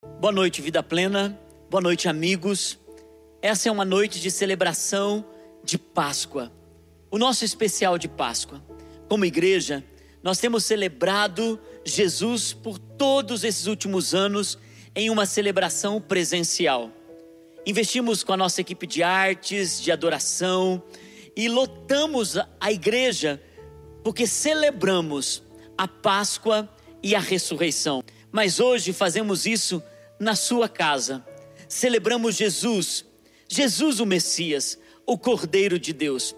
Boa noite, Vida Plena. Boa noite, amigos. Essa é uma noite de celebração de Páscoa. O nosso especial de Páscoa. Como igreja, nós temos celebrado Jesus por todos esses últimos anos em uma celebração presencial. Investimos com a nossa equipe de artes, de adoração e lotamos a igreja porque celebramos a Páscoa e a ressurreição. Mas hoje fazemos isso na sua casa. Celebramos Jesus o Messias, o Cordeiro de Deus.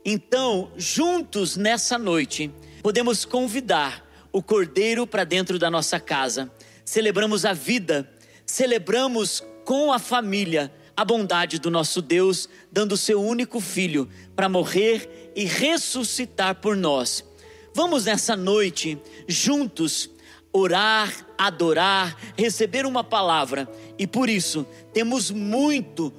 Então, juntos nessa noite, podemos convidar o Cordeiro para dentro da nossa casa. Celebramos a vida, celebramos com a família a bondade do nosso Deus, dando o seu único filho para morrer e ressuscitar por nós. Vamos nessa noite, juntos, orar, adorar, receber uma palavra. E por isso, temos muito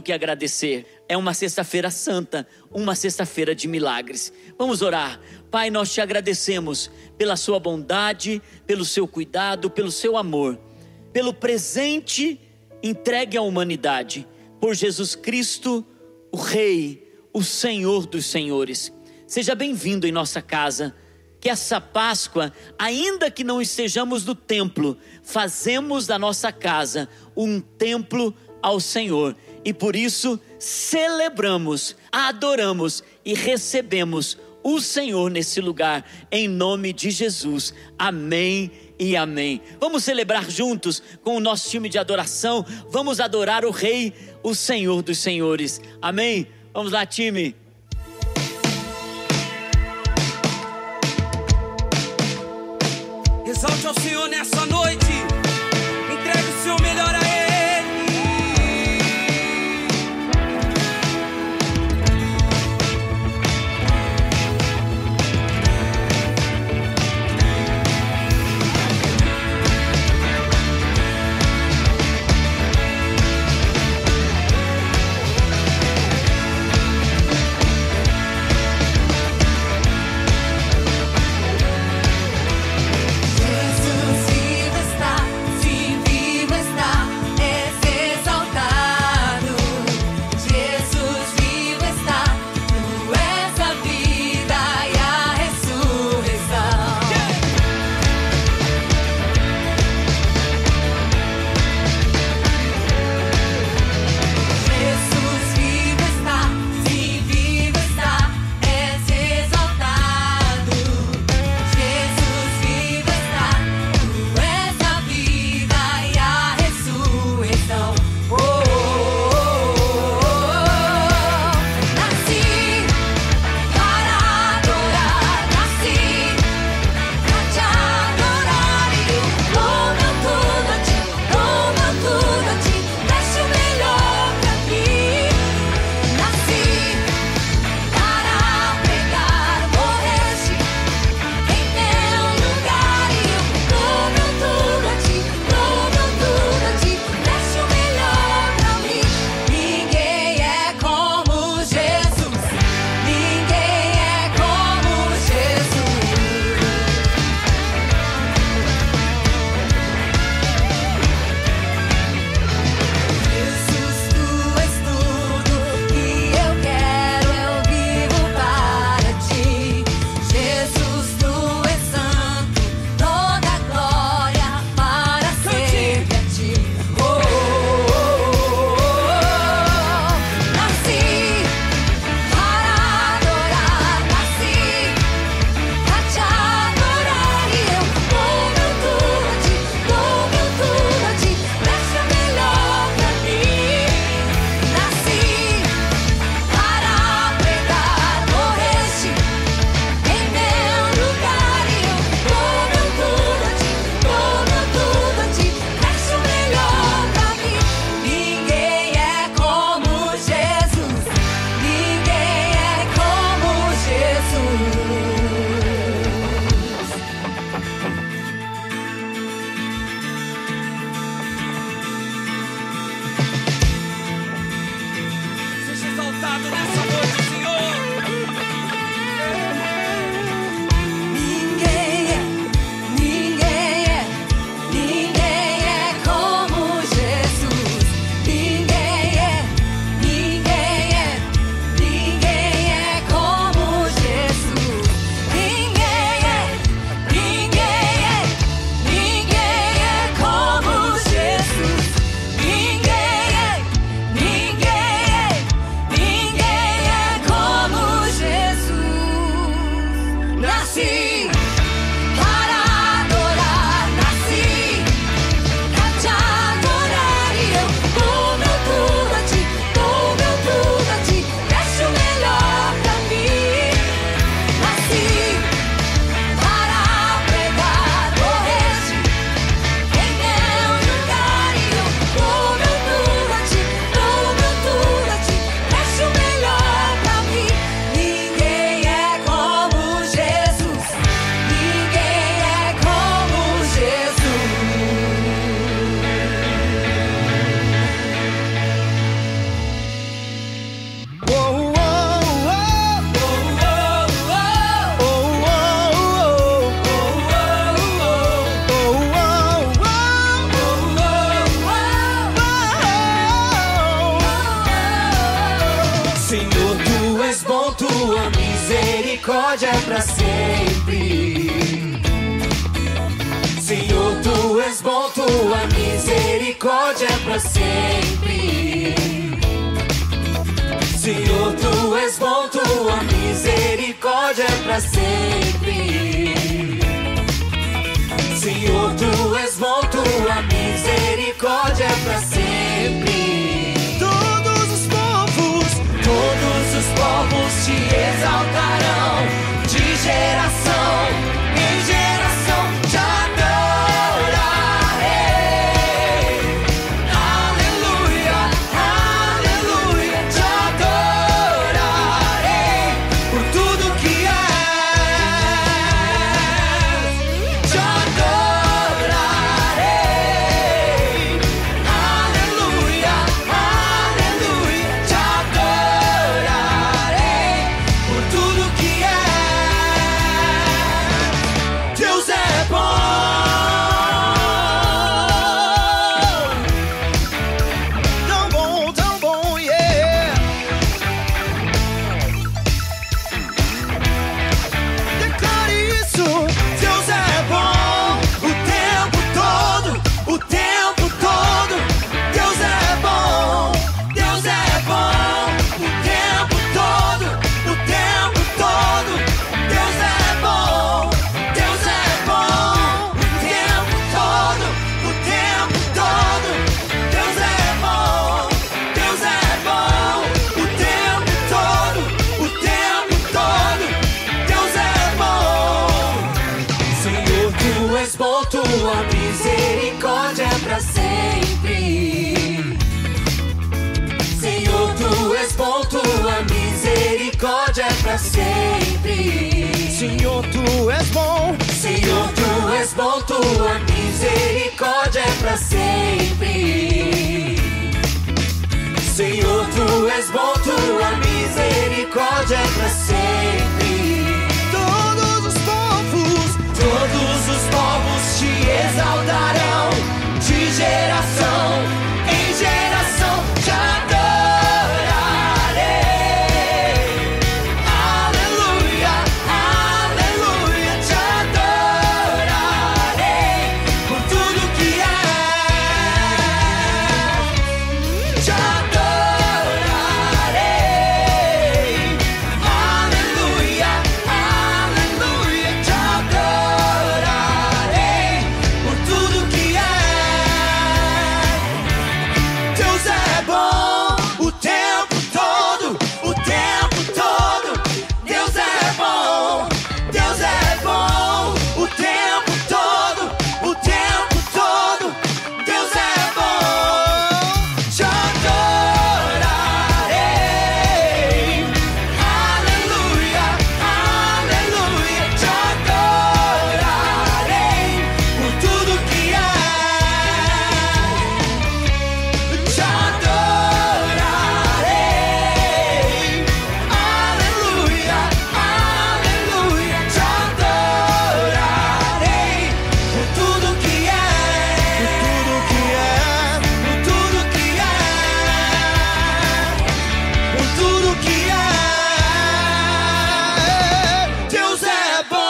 que agradecer. É uma sexta-feira santa, uma sexta-feira de milagres. Vamos orar. Pai, nós te agradecemos pela sua bondade, pelo seu cuidado, pelo seu amor, pelo presente entregue à humanidade, por Jesus Cristo, o Rei, o Senhor dos Senhores. Seja bem-vindo em nossa casa. Que essa Páscoa, ainda que não estejamos no templo, fazemos da nossa casa um templo ao Senhor. E por isso celebramos, adoramos e recebemos o Senhor nesse lugar, em nome de Jesus. Amém e amém. Vamos celebrar juntos com o nosso time de adoração. Vamos adorar o Rei, o Senhor dos Senhores. Amém? Vamos lá, time. Exalte ao Senhor nessa noite, entregue o seu melhor a Ele. Jesus vive, misericórdia é pra sempre. Senhor, tu és bom, tua misericórdia é pra sempre. Senhor, tu és bom, tua misericórdia é pra sempre. Senhor, tu és bom, tua misericórdia é pra sempre. Todos os povos te exaltarão, de geração em geração te adorarei. Aleluia, aleluia, te adorarei por tudo que és, te adorarei. Aleluia, aleluia, te adorarei por tudo que és. Deus é bom. Tão bom, yeah. Declare isso. Deus é bom o tempo todo, o tempo todo. Deus é bom, Deus é bom o tempo todo, o tempo todo. Deus é bom, Deus é bom o tempo todo, o tempo todo. Deus é bom, Deus é bom o tempo todo, o tempo todo. Deus é bom. Senhor, tu és bom, tua misericórdia é pra sempre. Senhor, tu és bom, tua misericórdia é pra sempre. Senhor, tu és bom. Senhor, tu és bom, tua misericórdia é pra sempre. Senhor, tu és bom, tua misericórdia é pra sempre. Todos os povos te exaltarão, de geração em geração te adorarei. Aleluia, aleluia, te adorarei por tudo que és, te adorarei. Aleluia, aleluia, te adorarei por tudo que és. Deus é bom o tempo todo, o tempo todo. Deus é bom, Deus é bom o tempo todo, o tempo todo. Deus é bom, te adorarei. Aleluia, aleluia, te adorarei por tudo que és, te adorarei. Aleluia, aleluia, te adorarei por tudo que és, por tudo que és, por tudo que és. Deus é bom.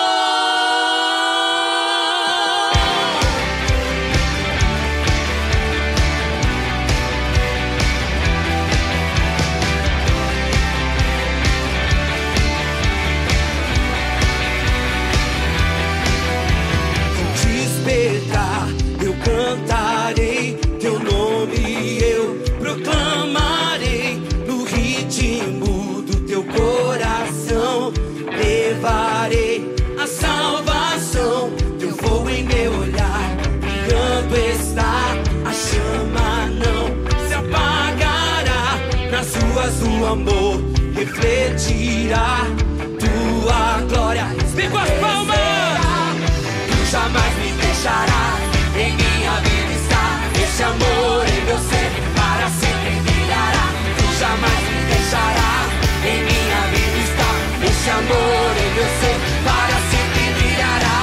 Despertar, eu cantarei teu nome, eu proclamarei no ritmo do teu coração. Levarei a salvação, teu fogo em meu olhar, brilhando está. A chama não se apagará, nas ruas do amor refletirá tua glória. Vem com as palmas! Tu jamais me deixarás, em minha vida está esse amor em meu ser, para sempre brilhará. Tu jamais me deixarás, em minha vida está esse amor em meu ser, para sempre brilhará.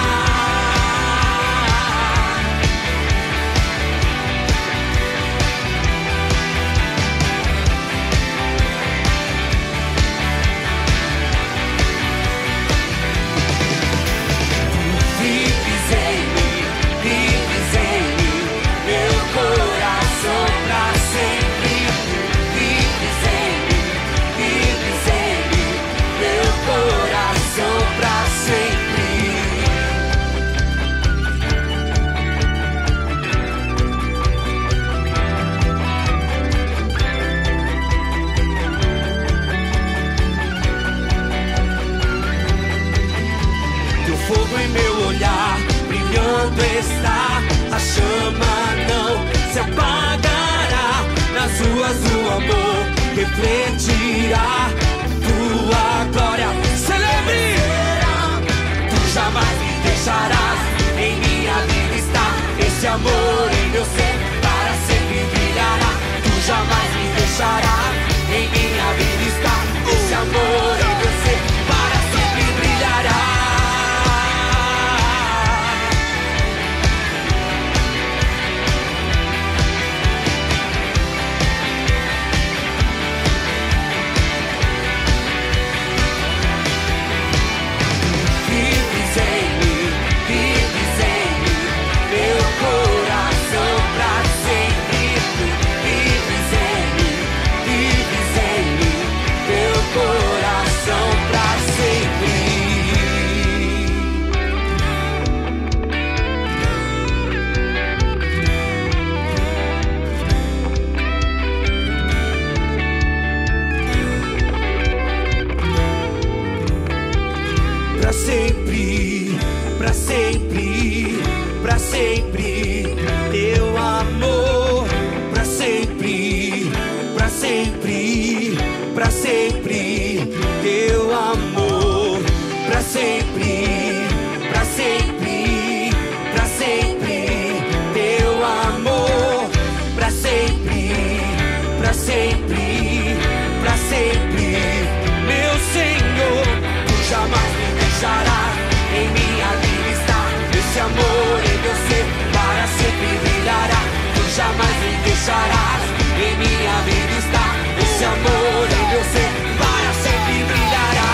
deixarás em minha vida estar. Esse amor em meu ser para sempre brilhará.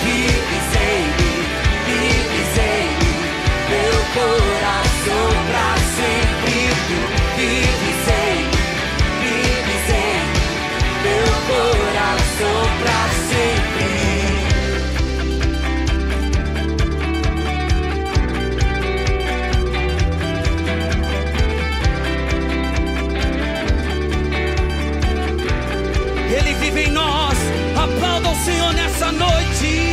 Vives em mim, meu coração pra sempre. Tu vives em meu coração pra sempre. Ele vive em nós. Aplauda o Senhor nessa noite.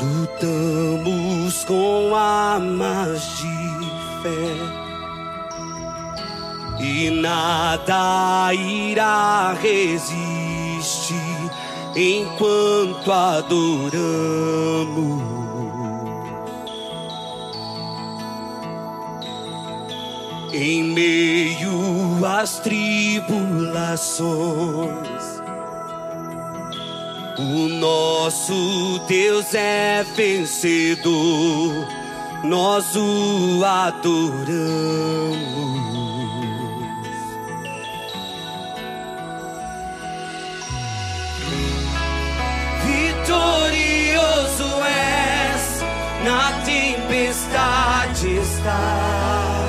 Lutamos com armas de fé e nada irá resistir enquanto adoramos. Em meio às tribulações, o nosso Deus é vencedor, nós o adoramos. Vitorioso és, na tempestade está,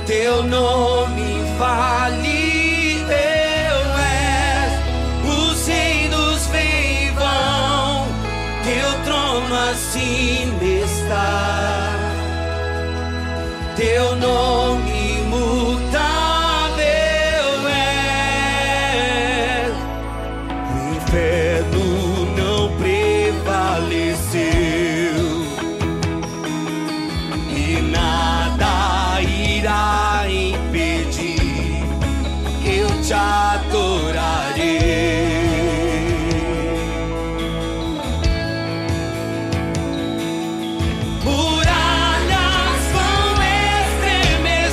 teu nome infalível és, os reinos vêm e vão, teu trono acima está, teu nome imutável é. O inferno não prevaleceu e nada irá impedir, eu te adorarei. Muralhas vão estremecer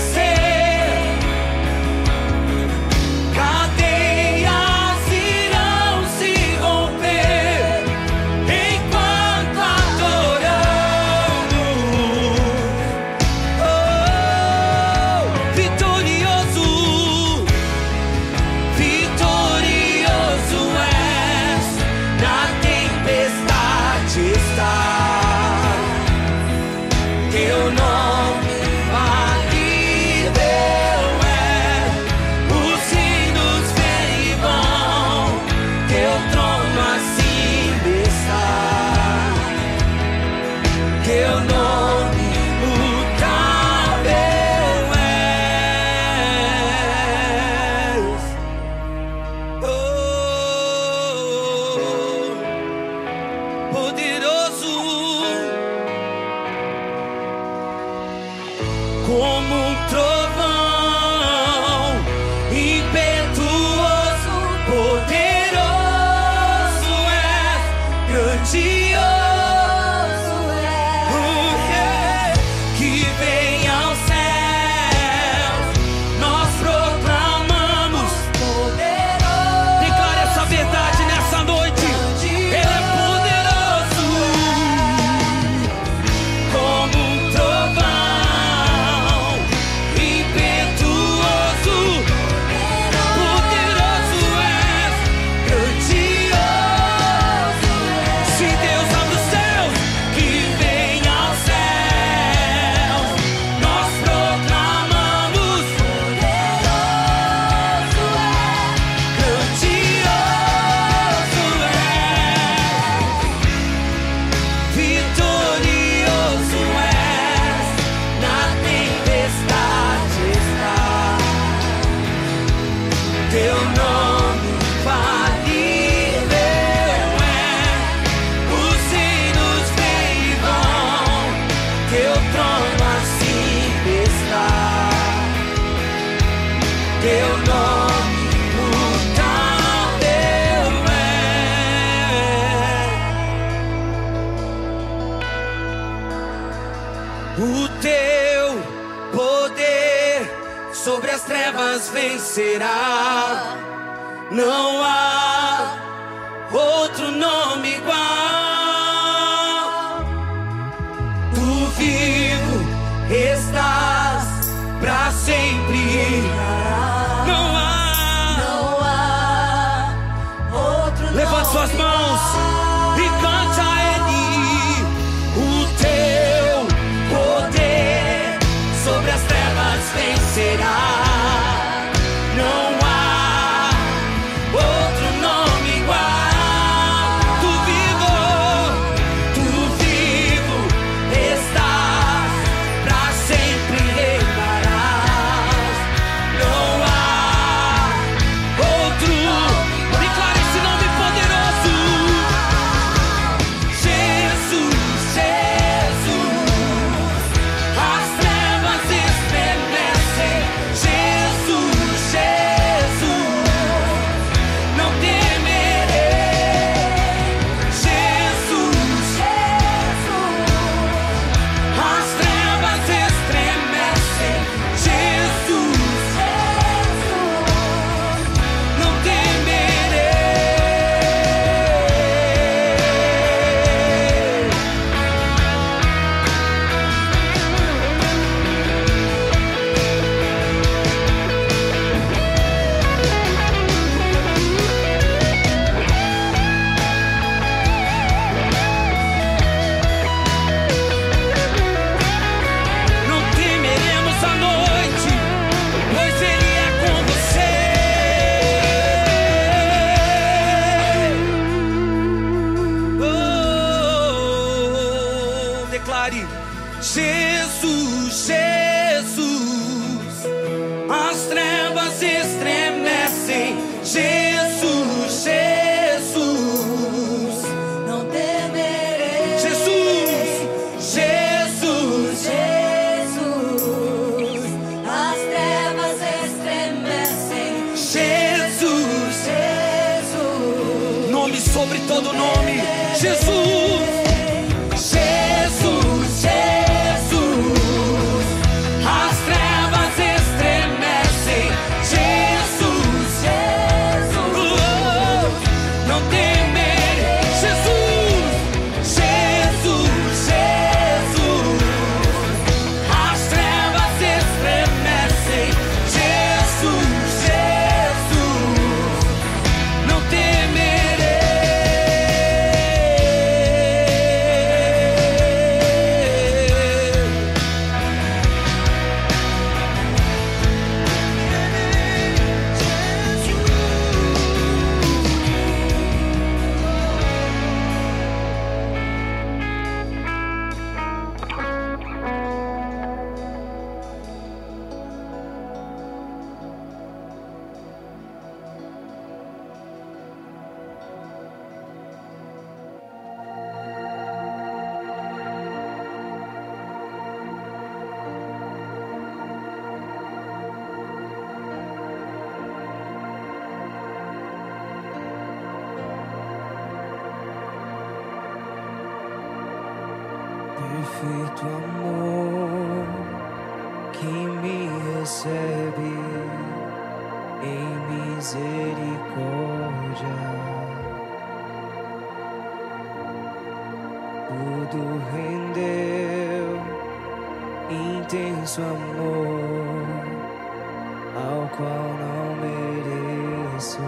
teu nome brutal é. O teu poder sobre as trevas vencerá. Não há outro nome igual. Tu vivo estás pra sempre. Não há outro nome. Levante suas mãos e cante a Ele. O teu poder sobre as trevas vencerá. Jesus, Jesus, as trevas estremecem. Jesus, Jesus, não temerei. Jesus, Jesus, Jesus, as trevas estremecem. Jesus, Jesus, nome sobre todo nome. Jesus. Perfeito amor que me recebe em misericórdia, tudo rendeu intenso amor ao qual não mereço.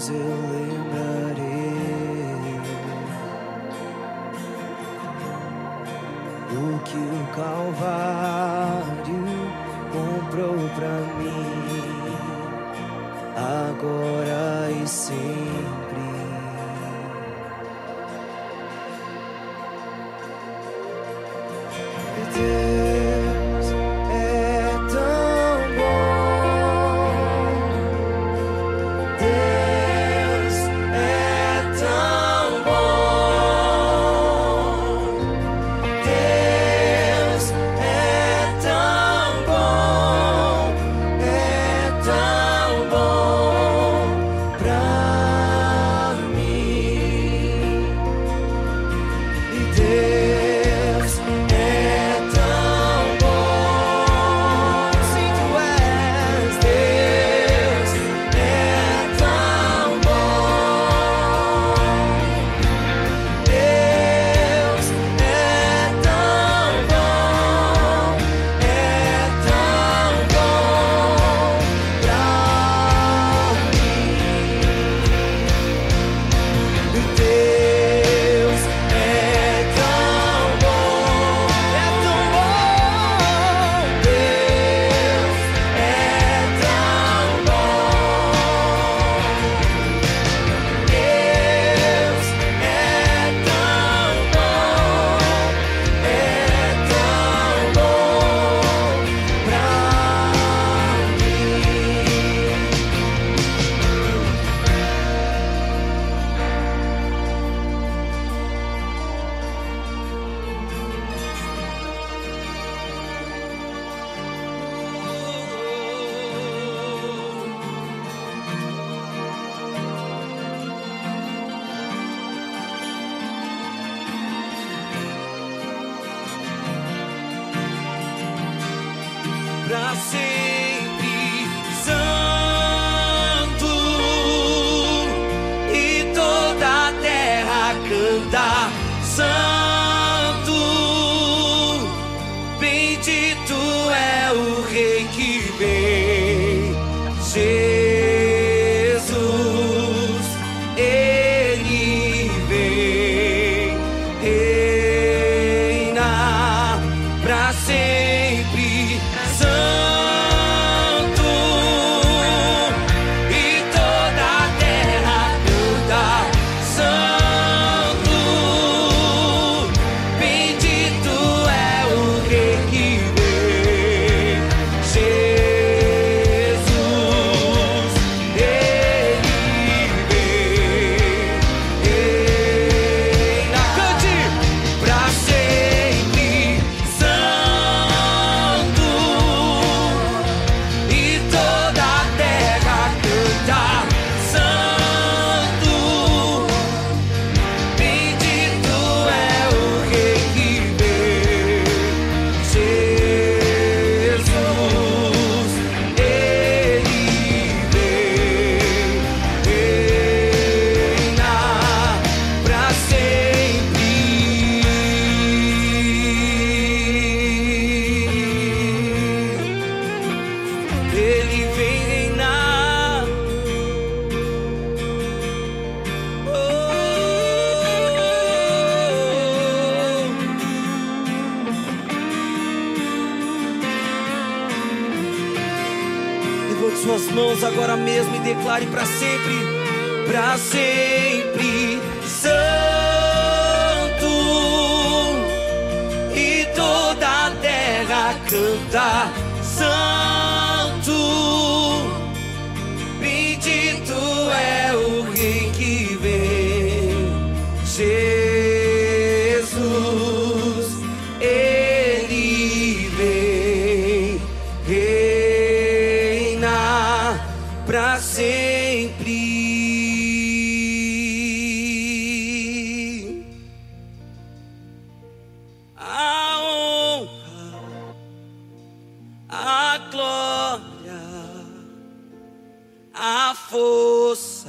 Deus eu lembrarei o que o Calvário comprou pra mim, agora e sempre. Deus é tão bom, Deus é tão bom, Deus é tão bom pra mim. E Deus é tão bom, sim, tu és. Deus é tão bom, Deus é tão bom pra mim. Deus é tão bom, Deus é tão bom, Deus é tão bom pra pra sempre santo, e toda a terra canta santo. Bendito é o Rei que vem, Jesus, Ele vem, reina pra sempre santo, e toda a terra canta santo. Bendito é o Rei que vem, Jesus, Ele vem, reina. Cante pra sempre santo, e toda a terra canta santo. Bendito é o Rei que vem, Jesus, Ele vem, reina pra sempre. Ele vem reinar. Levante suas mãos agora mesmo e declare para sempre santo, e toda a terra canta santo. Bendito é o Rei que vem, Jesus, Ele vem, reina pra sempre. A honra, a glória, a força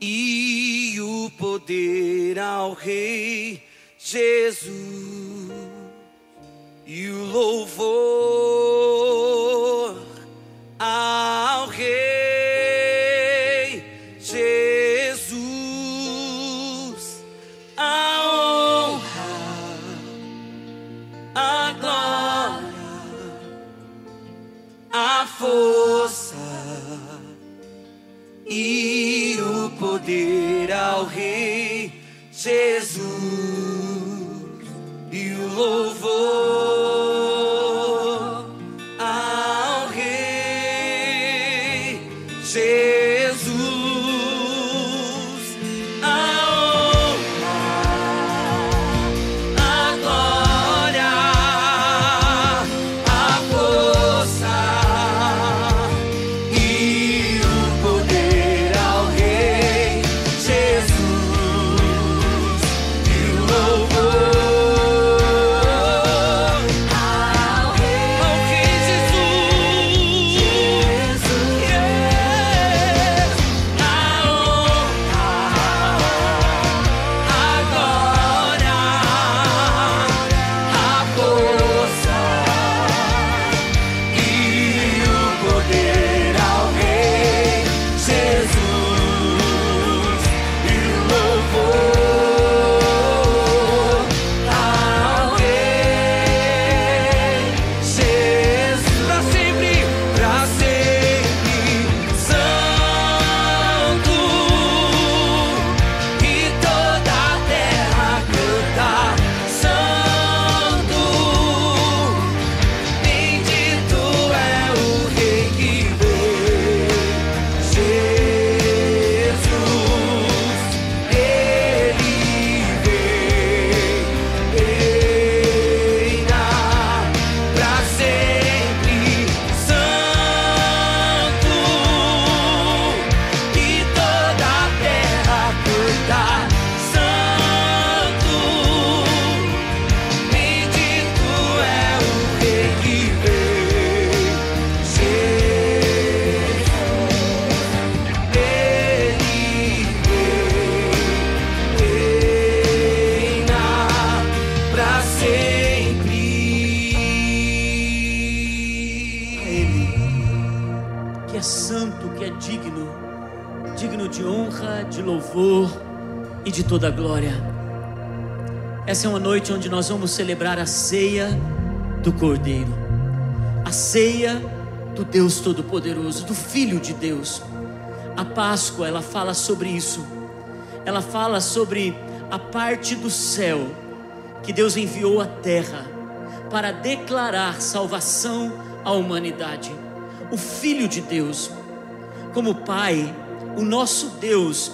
e o poder ao Rei Jesus, e o louvor ao Rei poder ao Rei Jesus e o louvor ao Rei Jesus, a honra, a glória, a força e o poder ao Rei Jesus e o louvor ao Rei Jesus, yeah. A honra, a glória, a força e o poder ao Rei Jesus e o louvor ao Rei Jesus, pra sempre, santo, e toda a terra canta santo. Bendito é o Rei que vem, Jesus, Ele vem, reina pra sempre, santo, e toda a terra canta santo. Bendito é o Rei que vem, Jesus, Ele reina pra sempre. Ele que é santo, que é digno de honra, de louvor e de toda glória. Essa é uma noite onde nós vamos celebrar a ceia do Cordeiro, a ceia do Deus Todo-Poderoso, do Filho de Deus. A Páscoa, ela fala sobre isso. Ela fala sobre a parte do céu que Deus enviou à terra para declarar salvação à humanidade. O Filho de Deus, como Pai, o nosso Deus,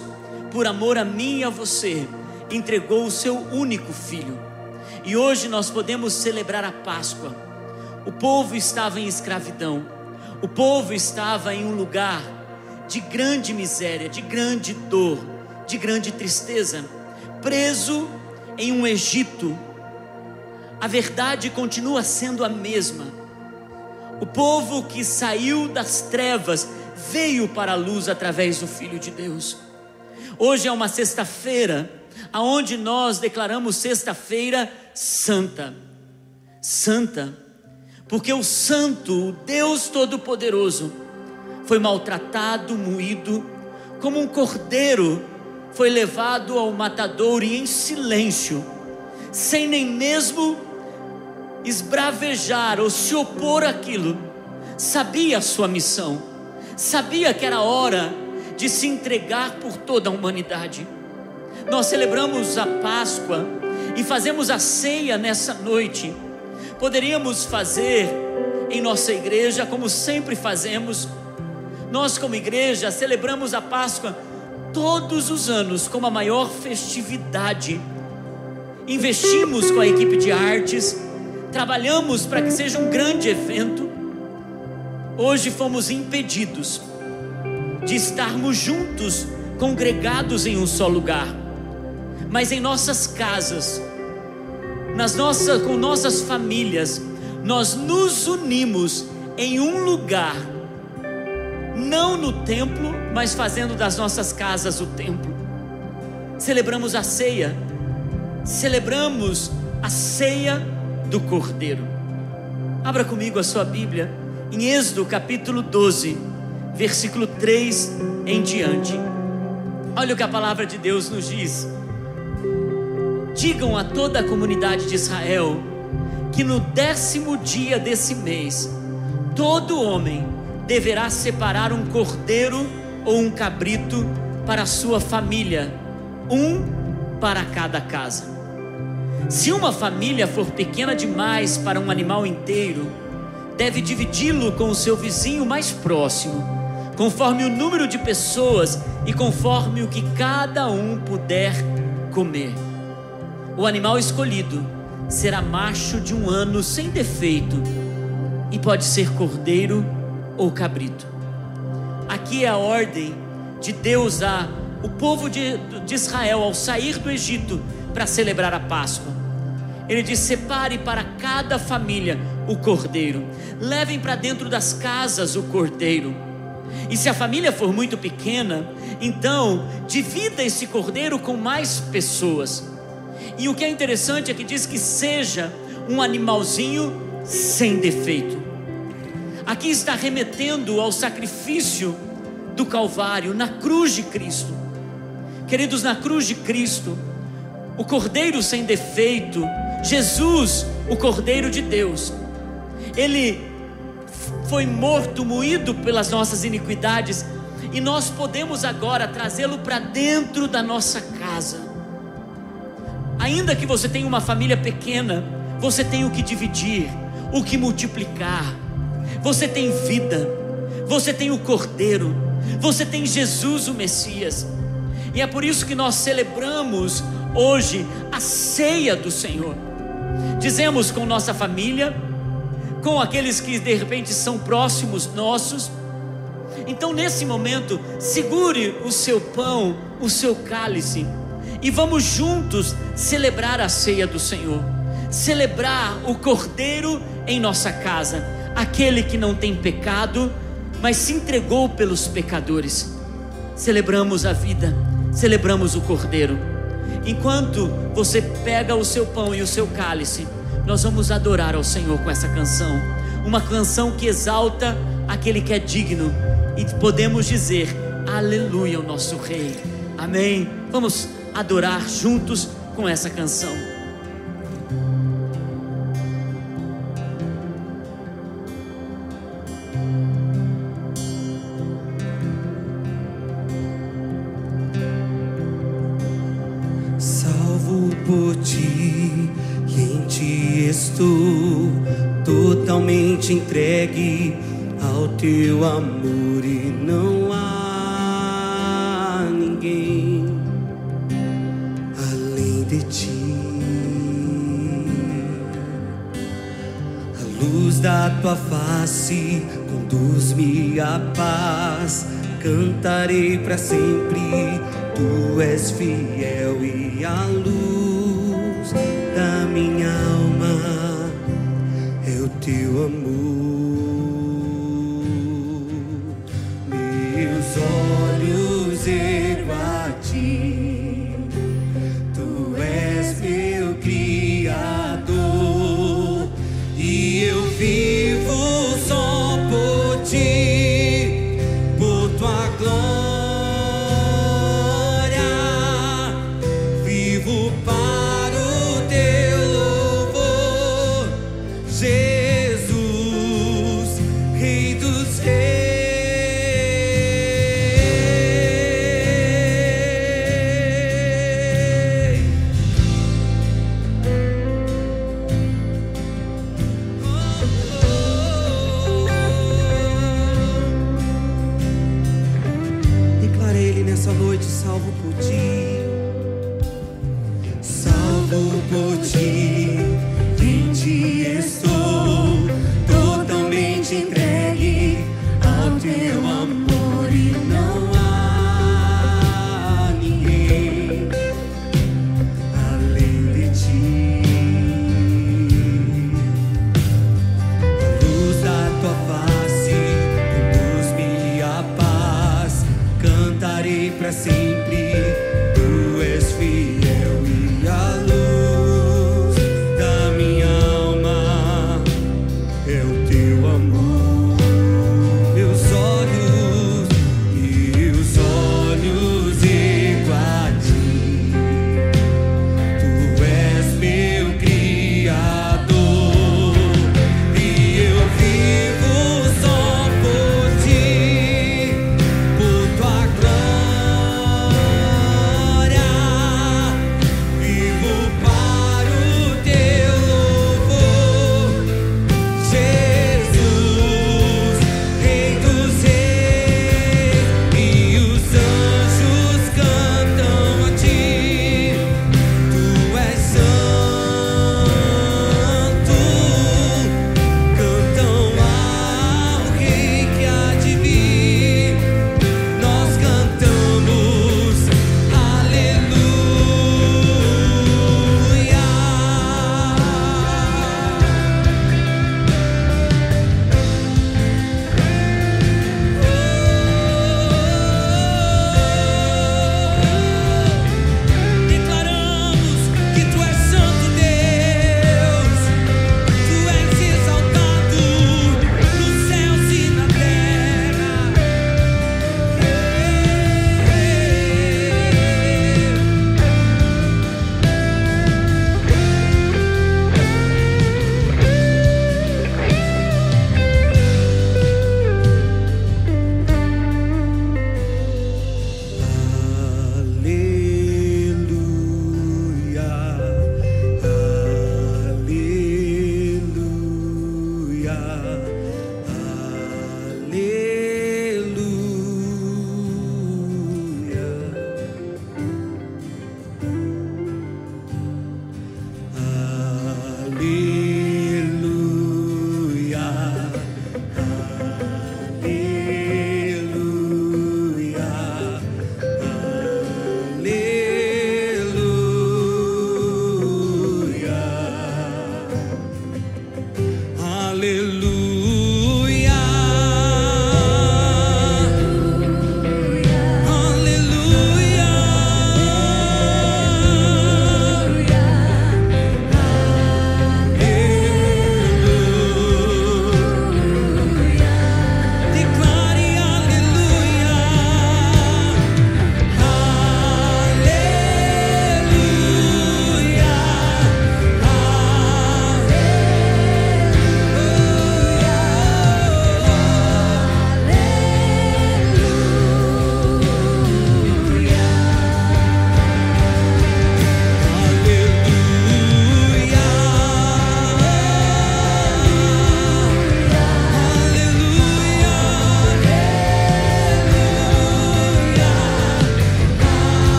por amor a mim e a você, entregou o seu único Filho. E hoje nós podemos celebrar a Páscoa. O povo estava em escravidão, o povo estava em um lugar de grande miséria, de grande dor, de grande tristeza, preso em um Egito. A verdade continua sendo a mesma. O povo que saiu das trevas veio para a luz através do Filho de Deus. Hoje é uma sexta-feira, aonde nós declaramos sexta-feira santa. Santa, porque o Santo, o Deus Todo-Poderoso, foi maltratado, moído, como um cordeiro foi levado ao matadouro e em silêncio, sem nem mesmo esbravejar ou se opor àquilo. Sabia a sua missão, sabia que era hora de se entregar por toda a humanidade. Nós celebramos a Páscoa e fazemos a ceia nessa noite. Poderíamos fazer em nossa igreja como sempre fazemos. Nós como igreja celebramos a Páscoa todos os anos com a maior festividade. Investimos com a equipe de artes, trabalhamos para que seja um grande evento. Hoje fomos impedidos de estarmos juntos, congregados em um só lugar, mas em nossas casas, com nossas famílias, nós nos unimos em um lugar, não no templo, mas fazendo das nossas casas o templo. Celebramos a ceia, celebramos a ceia do Cordeiro. Abra comigo a sua Bíblia em Êxodo capítulo 12, versículo 3 em diante. Olha o que a palavra de Deus nos diz: digam a toda a comunidade de Israel que no 10º dia desse mês, todo homem deverá separar um cordeiro ou um cabrito para a sua família, um para cada casa. Se uma família for pequena demais para um animal inteiro, deve dividi-lo com o seu vizinho mais próximo, conforme o número de pessoas e conforme o que cada um puder comer. O animal escolhido será macho de 1 ano sem defeito, e pode ser cordeiro ou cabrito. Aqui é a ordem de Deus ao povo de Israel ao sair do Egito para celebrar a Páscoa. Ele diz: separe para cada família o cordeiro, levem para dentro das casas o cordeiro. E se a família for muito pequena, então divida esse cordeiro com mais pessoas. E o que é interessante é que diz que seja um animalzinho sem defeito. Aqui está remetendo ao sacrifício do Calvário, na cruz de Cristo. Queridos, na cruz de Cristo, o cordeiro sem defeito, Jesus, o Cordeiro de Deus, Ele foi morto, moído pelas nossas iniquidades, e nós podemos agora trazê-lo para dentro da nossa casa. Ainda que você tenha uma família pequena, você tem o que dividir, o que multiplicar. Você tem vida, você tem o Cordeiro, você tem Jesus o Messias. E é por isso que nós celebramos hoje a ceia do Senhor. Dizemos com nossa família, com aqueles que de repente são próximos nossos. Então nesse momento, segure o seu pão, o seu cálice, e vamos juntos celebrar a ceia do Senhor, celebrar o Cordeiro em nossa casa, aquele que não tem pecado, mas se entregou pelos pecadores. Celebramos a vida, celebramos o Cordeiro. Enquanto você pega o seu pão e o seu cálice, nós vamos adorar ao Senhor com essa canção, uma canção que exalta aquele que é digno, e podemos dizer: aleluia ao nosso Rei. Amém. Vamos adorar juntos com essa canção. Salvo por ti, e em ti estou totalmente entregue ao teu amor, e não há ninguém além de ti. A luz da tua face conduz-me à paz, cantarei para sempre. Tu és fiel e a luz da minha alma é o teu amor. Meus olhos ergo a ti, tu és meu Criador, e eu vivo só por ti, por tua glória. Salvo por ti, salvo por ti, em ti estou totalmente entregue ao teu amor, e não há ninguém além de ti. A luz da tua face conduz-me à paz, cantarei para sempre. Tu és fiel e a luz da minha alma é o teu amor. Meus olhos ergo a ti, tu és meu Criador, e eu vivo só por ti, por tua glória.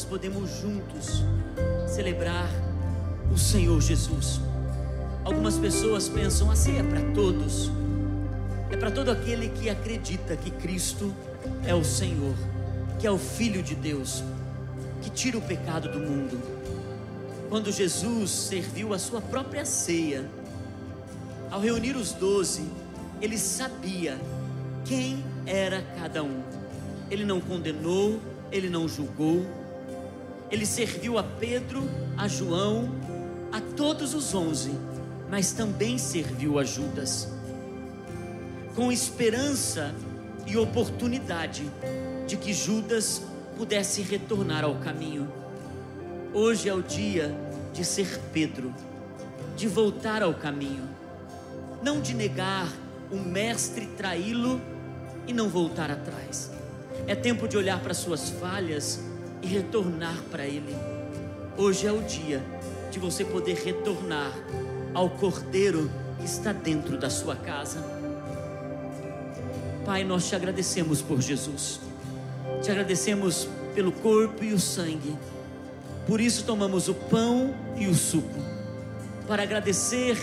podemos juntos celebrar o Senhor Jesus. Algumas pessoas pensam, a ceia é para todos, é para todo aquele que acredita que Cristo é o Senhor, que é o Filho de Deus, que tira o pecado do mundo. Quando Jesus serviu a sua própria ceia, ao reunir os 12, ele sabia quem era cada um. Ele não condenou, ele não julgou. Ele serviu a Pedro, a João, a todos os 11, mas também serviu a Judas, com esperança e oportunidade de que Judas pudesse retornar ao caminho. Hoje é o dia de ser Pedro, de voltar ao caminho, não de negar o mestre, traí-lo e não voltar atrás. É tempo de olhar para suas falhas e retornar para Ele. Hoje é o dia de você poder retornar ao Cordeiro que está dentro da sua casa. Pai, nós te agradecemos por Jesus, te agradecemos pelo corpo e o sangue. Por isso tomamos o pão e o suco, para agradecer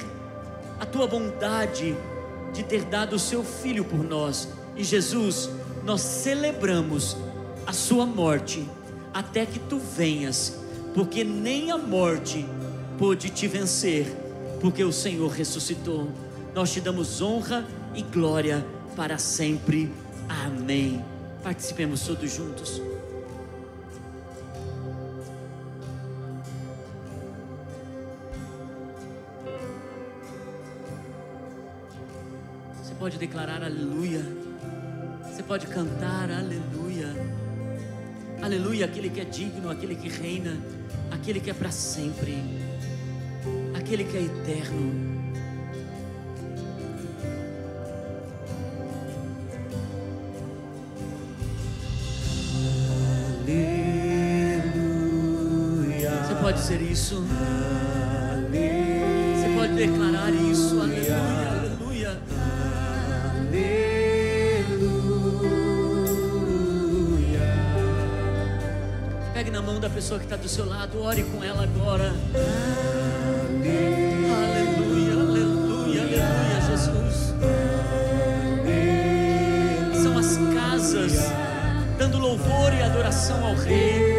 a tua bondade de ter dado o seu Filho por nós. E Jesus, nós celebramos a sua morte até que tu venhas, porque nem a morte pôde te vencer, porque o Senhor ressuscitou. Nós te damos honra e glória para sempre. Amém. Participemos todos juntos. Você pode declarar aleluia. Você pode cantar aleluia. Aleluia, aquele que é digno, aquele que reina, aquele que é para sempre, aquele que é eterno. Você pode dizer isso. Você pode declarar isso. Aleluia, aleluia. Pegue na mão da pessoa que está do seu lado, ore com ela agora. Aleluia, aleluia, aleluia, Jesus. São as casas dando louvor e adoração ao Rei.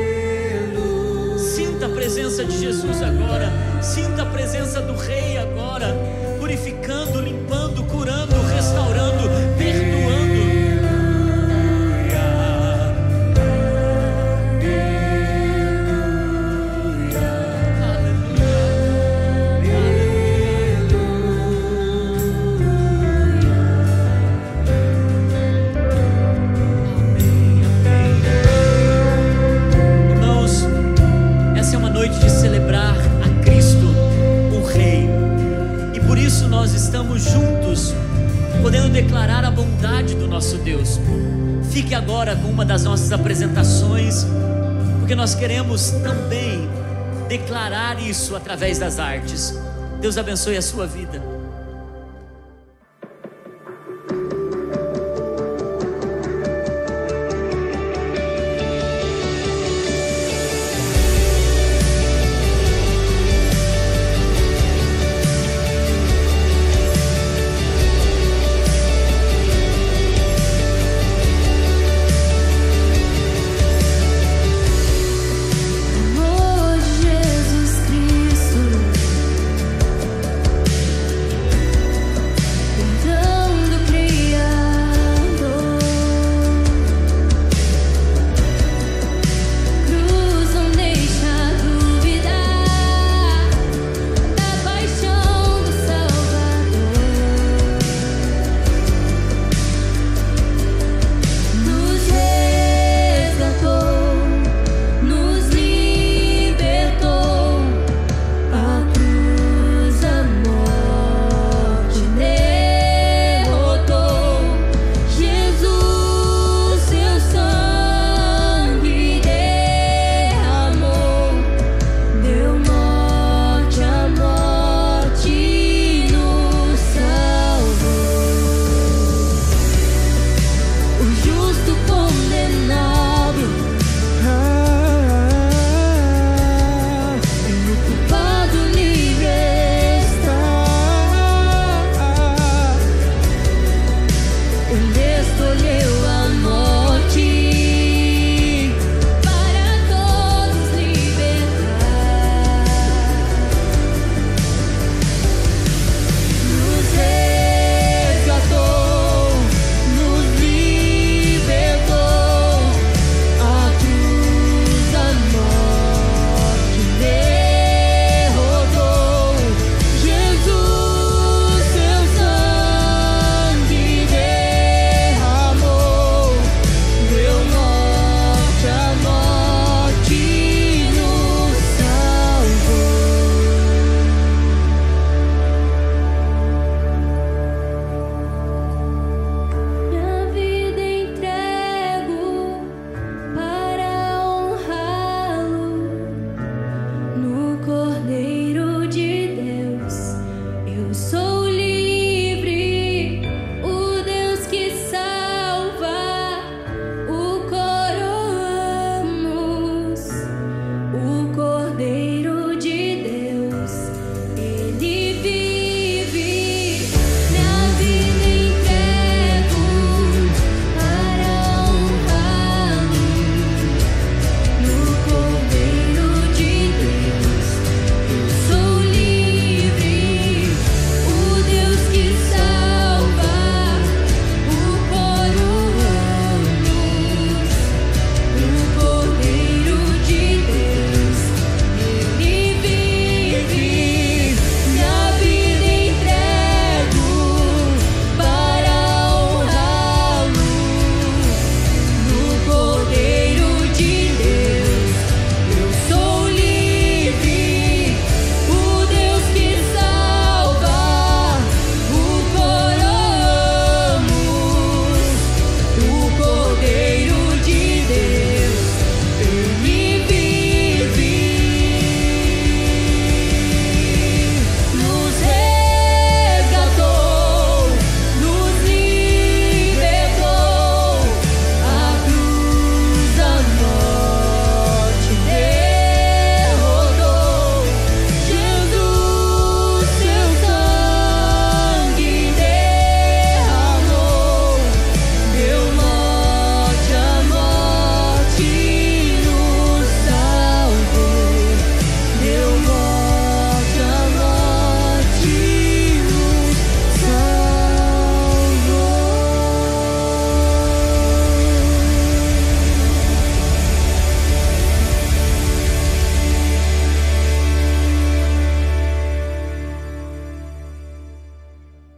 Sinta a presença de Jesus agora. Sinta a presença do Rei agora, purificando, limpando, curando, restaurando, perdoando. Estamos juntos, podendo declarar a bondade do nosso Deus. Fique agora com uma das nossas apresentações, porque nós queremos também declarar isso através das artes. Deus abençoe a sua vida.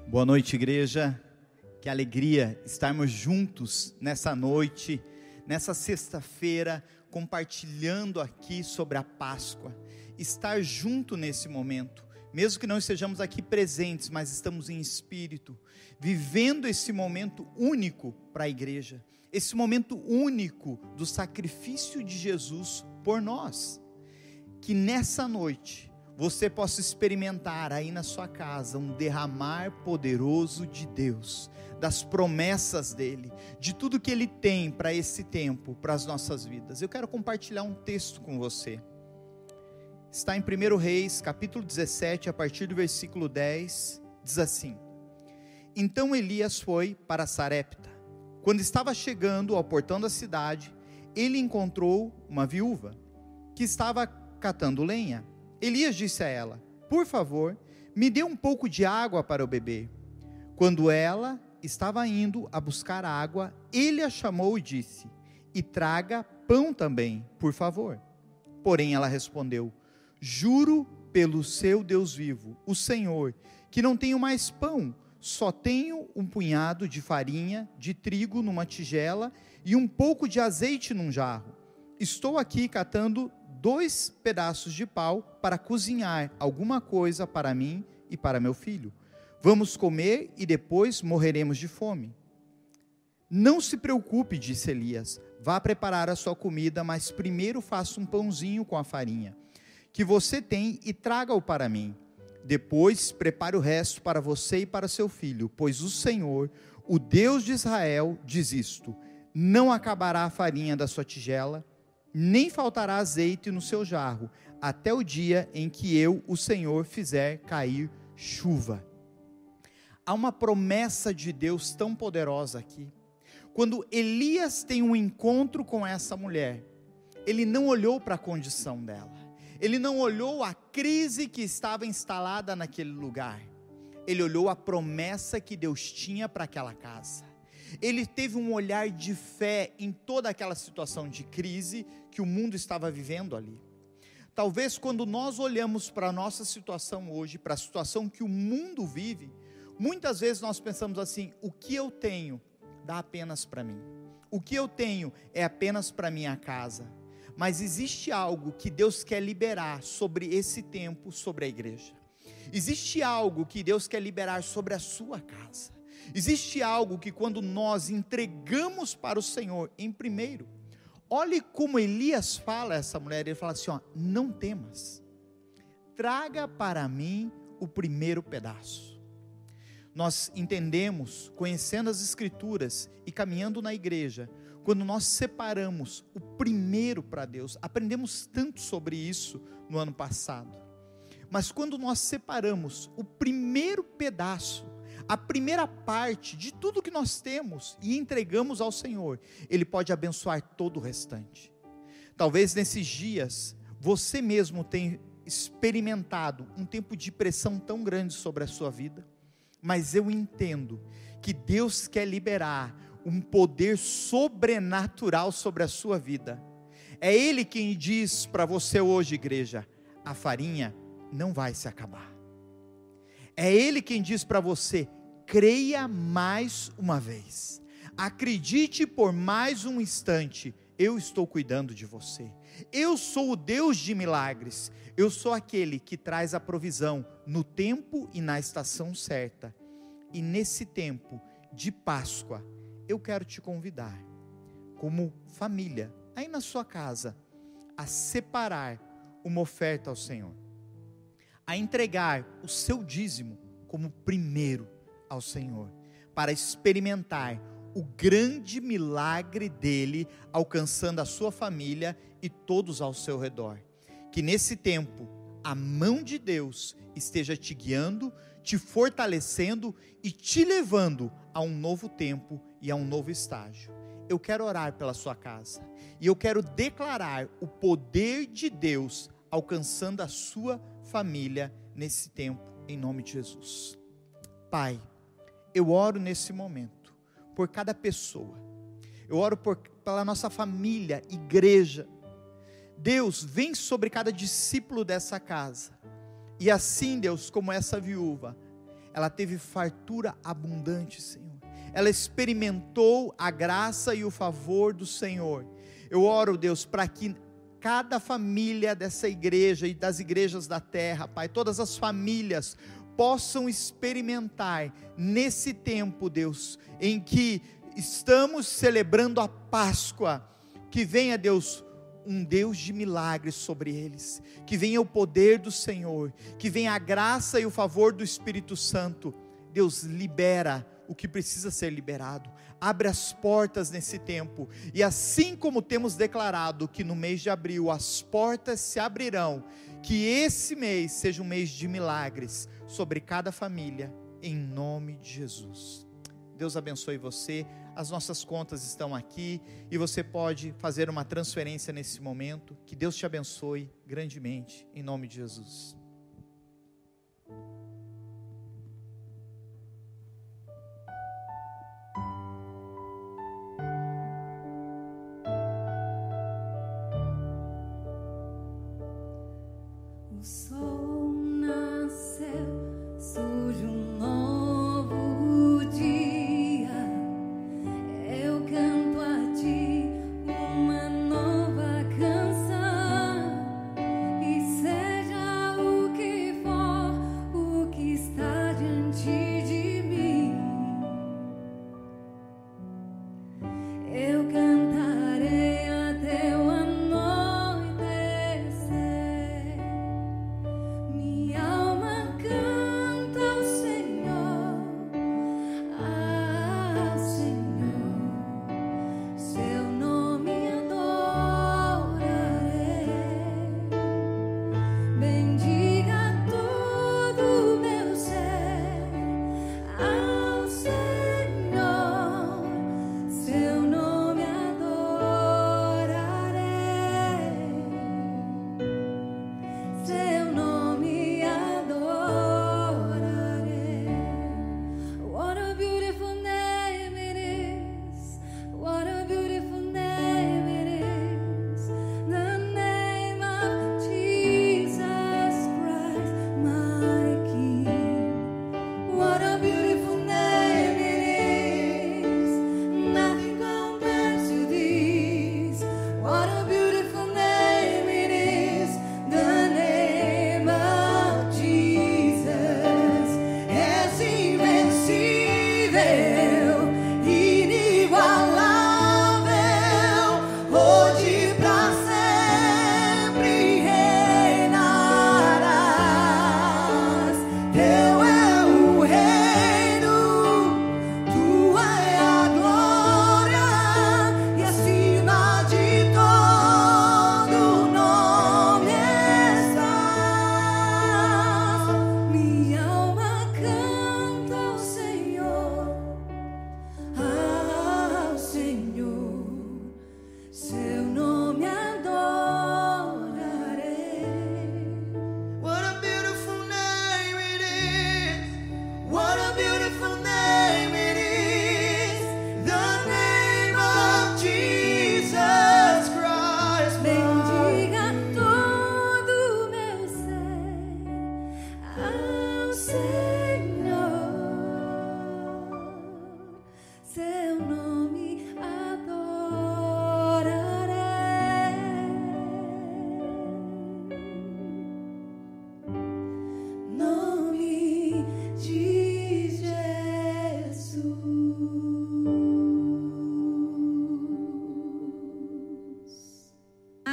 Boa noite, igreja. Que alegria estarmos juntos nessa noite, nessa sexta-feira, compartilhando aqui sobre a Páscoa. Estar junto nesse momento, mesmo que não estejamos aqui presentes, mas estamos em espírito, vivendo esse momento único para a igreja, esse momento único do sacrifício de Jesus por nós. Que nessa noite você possa experimentar aí na sua casa um derramar poderoso de Deus, das promessas dele, de tudo que ele tem para esse tempo, para as nossas vidas. Eu quero compartilhar um texto com você. Está em 1 Reis, capítulo 17, a partir do versículo 10, diz assim: Então Elias foi para Sarepta. Quando estava chegando ao portão da cidade, ele encontrou uma viúva que estava catando lenha. Elias disse a ela: Por favor, me dê um pouco de água para eu beber. Quando ela estava indo a buscar água, ele a chamou e disse: E traga pão também, por favor. Porém ela respondeu: Juro pelo seu Deus vivo, o Senhor, que não tenho mais pão, só tenho um punhado de farinha de trigo numa tigela e um pouco de azeite num jarro. Estou aqui catando 2 pedaços de pau para cozinhar alguma coisa para mim e para meu filho. Vamos comer e depois morreremos de fome. Não se preocupe, disse Elias, vá preparar a sua comida, mas primeiro faça um pãozinho com a farinha que você tem e traga-o para mim. Depois prepare o resto para você e para seu filho, pois o Senhor, o Deus de Israel, diz isto: não acabará a farinha da sua tigela, nem faltará azeite no seu jarro, até o dia em que eu, o Senhor, fizer cair chuva. Há uma promessa de Deus tão poderosa aqui. Quando Elias tem um encontro com essa mulher, ele não olhou para a condição dela, ele não olhou a crise que estava instalada naquele lugar, ele olhou a promessa que Deus tinha para aquela casa. Ele teve um olhar de fé em toda aquela situação de crise que o mundo estava vivendo ali. Talvez quando nós olhamos para a nossa situação hoje, para a situação que o mundo vive, muitas vezes nós pensamos assim: o que eu tenho dá apenas para mim, o que eu tenho é apenas para minha casa. Mas existe algo que Deus quer liberar sobre esse tempo, sobre a igreja. Existe algo que Deus quer liberar sobre a sua casa. Existe algo que quando nós entregamos para o Senhor em primeiro, olhe como Elias fala a essa mulher, ele fala assim: ó, não temas, traga para mim o primeiro pedaço. Nós entendemos, conhecendo as escrituras e caminhando na igreja, quando nós separamos o primeiro para Deus, aprendemos tanto sobre isso no ano passado, mas quando nós separamos o primeiro pedaço, a primeira parte de tudo que nós temos e entregamos ao Senhor, Ele pode abençoar todo o restante. Talvez nesses dias, você mesmo tenha experimentado um tempo de pressão tão grande sobre a sua vida, mas eu entendo que Deus quer liberar um poder sobrenatural sobre a sua vida. É Ele quem diz para você hoje, igreja: a farinha não vai se acabar. É Ele quem diz para você: creia mais uma vez, acredite por mais um instante, eu estou cuidando de você. Eu sou o Deus de milagres, eu sou aquele que traz a provisão no tempo e na estação certa. E nesse tempo de Páscoa, eu quero te convidar, como família, aí na sua casa, a separar uma oferta ao Senhor, a entregar o seu dízimo como primeiro ao Senhor, para experimentar o grande milagre dele, alcançando a sua família e todos ao seu redor. Que nesse tempo, a mão de Deus esteja te guiando, te fortalecendo e te levando a um novo tempo e a um novo estágio. Eu quero orar pela sua casa, e eu quero declarar o poder de Deus alcançando a sua família nesse tempo, em nome de Jesus. Pai, eu oro nesse momento por cada pessoa, eu oro pela nossa família, igreja. Deus, vem sobre cada discípulo dessa casa, e assim, Deus, como essa viúva, ela teve fartura abundante, Senhor. Ela experimentou a graça e o favor do Senhor. Eu oro, Deus, para que cada família dessa igreja e das igrejas da terra, Pai, todas as famílias possam experimentar nesse tempo, Deus, em que estamos celebrando a Páscoa, que venha, Deus, um Deus de milagres sobre eles, que venha o poder do Senhor, que venha a graça e o favor do Espírito Santo. Deus, libera o que precisa ser liberado, abre as portas nesse tempo, e assim como temos declarado que no mês de abril as portas se abrirão, que esse mês seja um mês de milagres sobre cada família, em nome de Jesus. Deus abençoe você. As nossas contas estão aqui e você pode fazer uma transferência nesse momento. Que Deus te abençoe grandemente, em nome de Jesus. O sol nasceu, surge um novo dia. Eu canto a ti uma nova canção. E seja o que for, o que está diante de mim, eu cantarei até o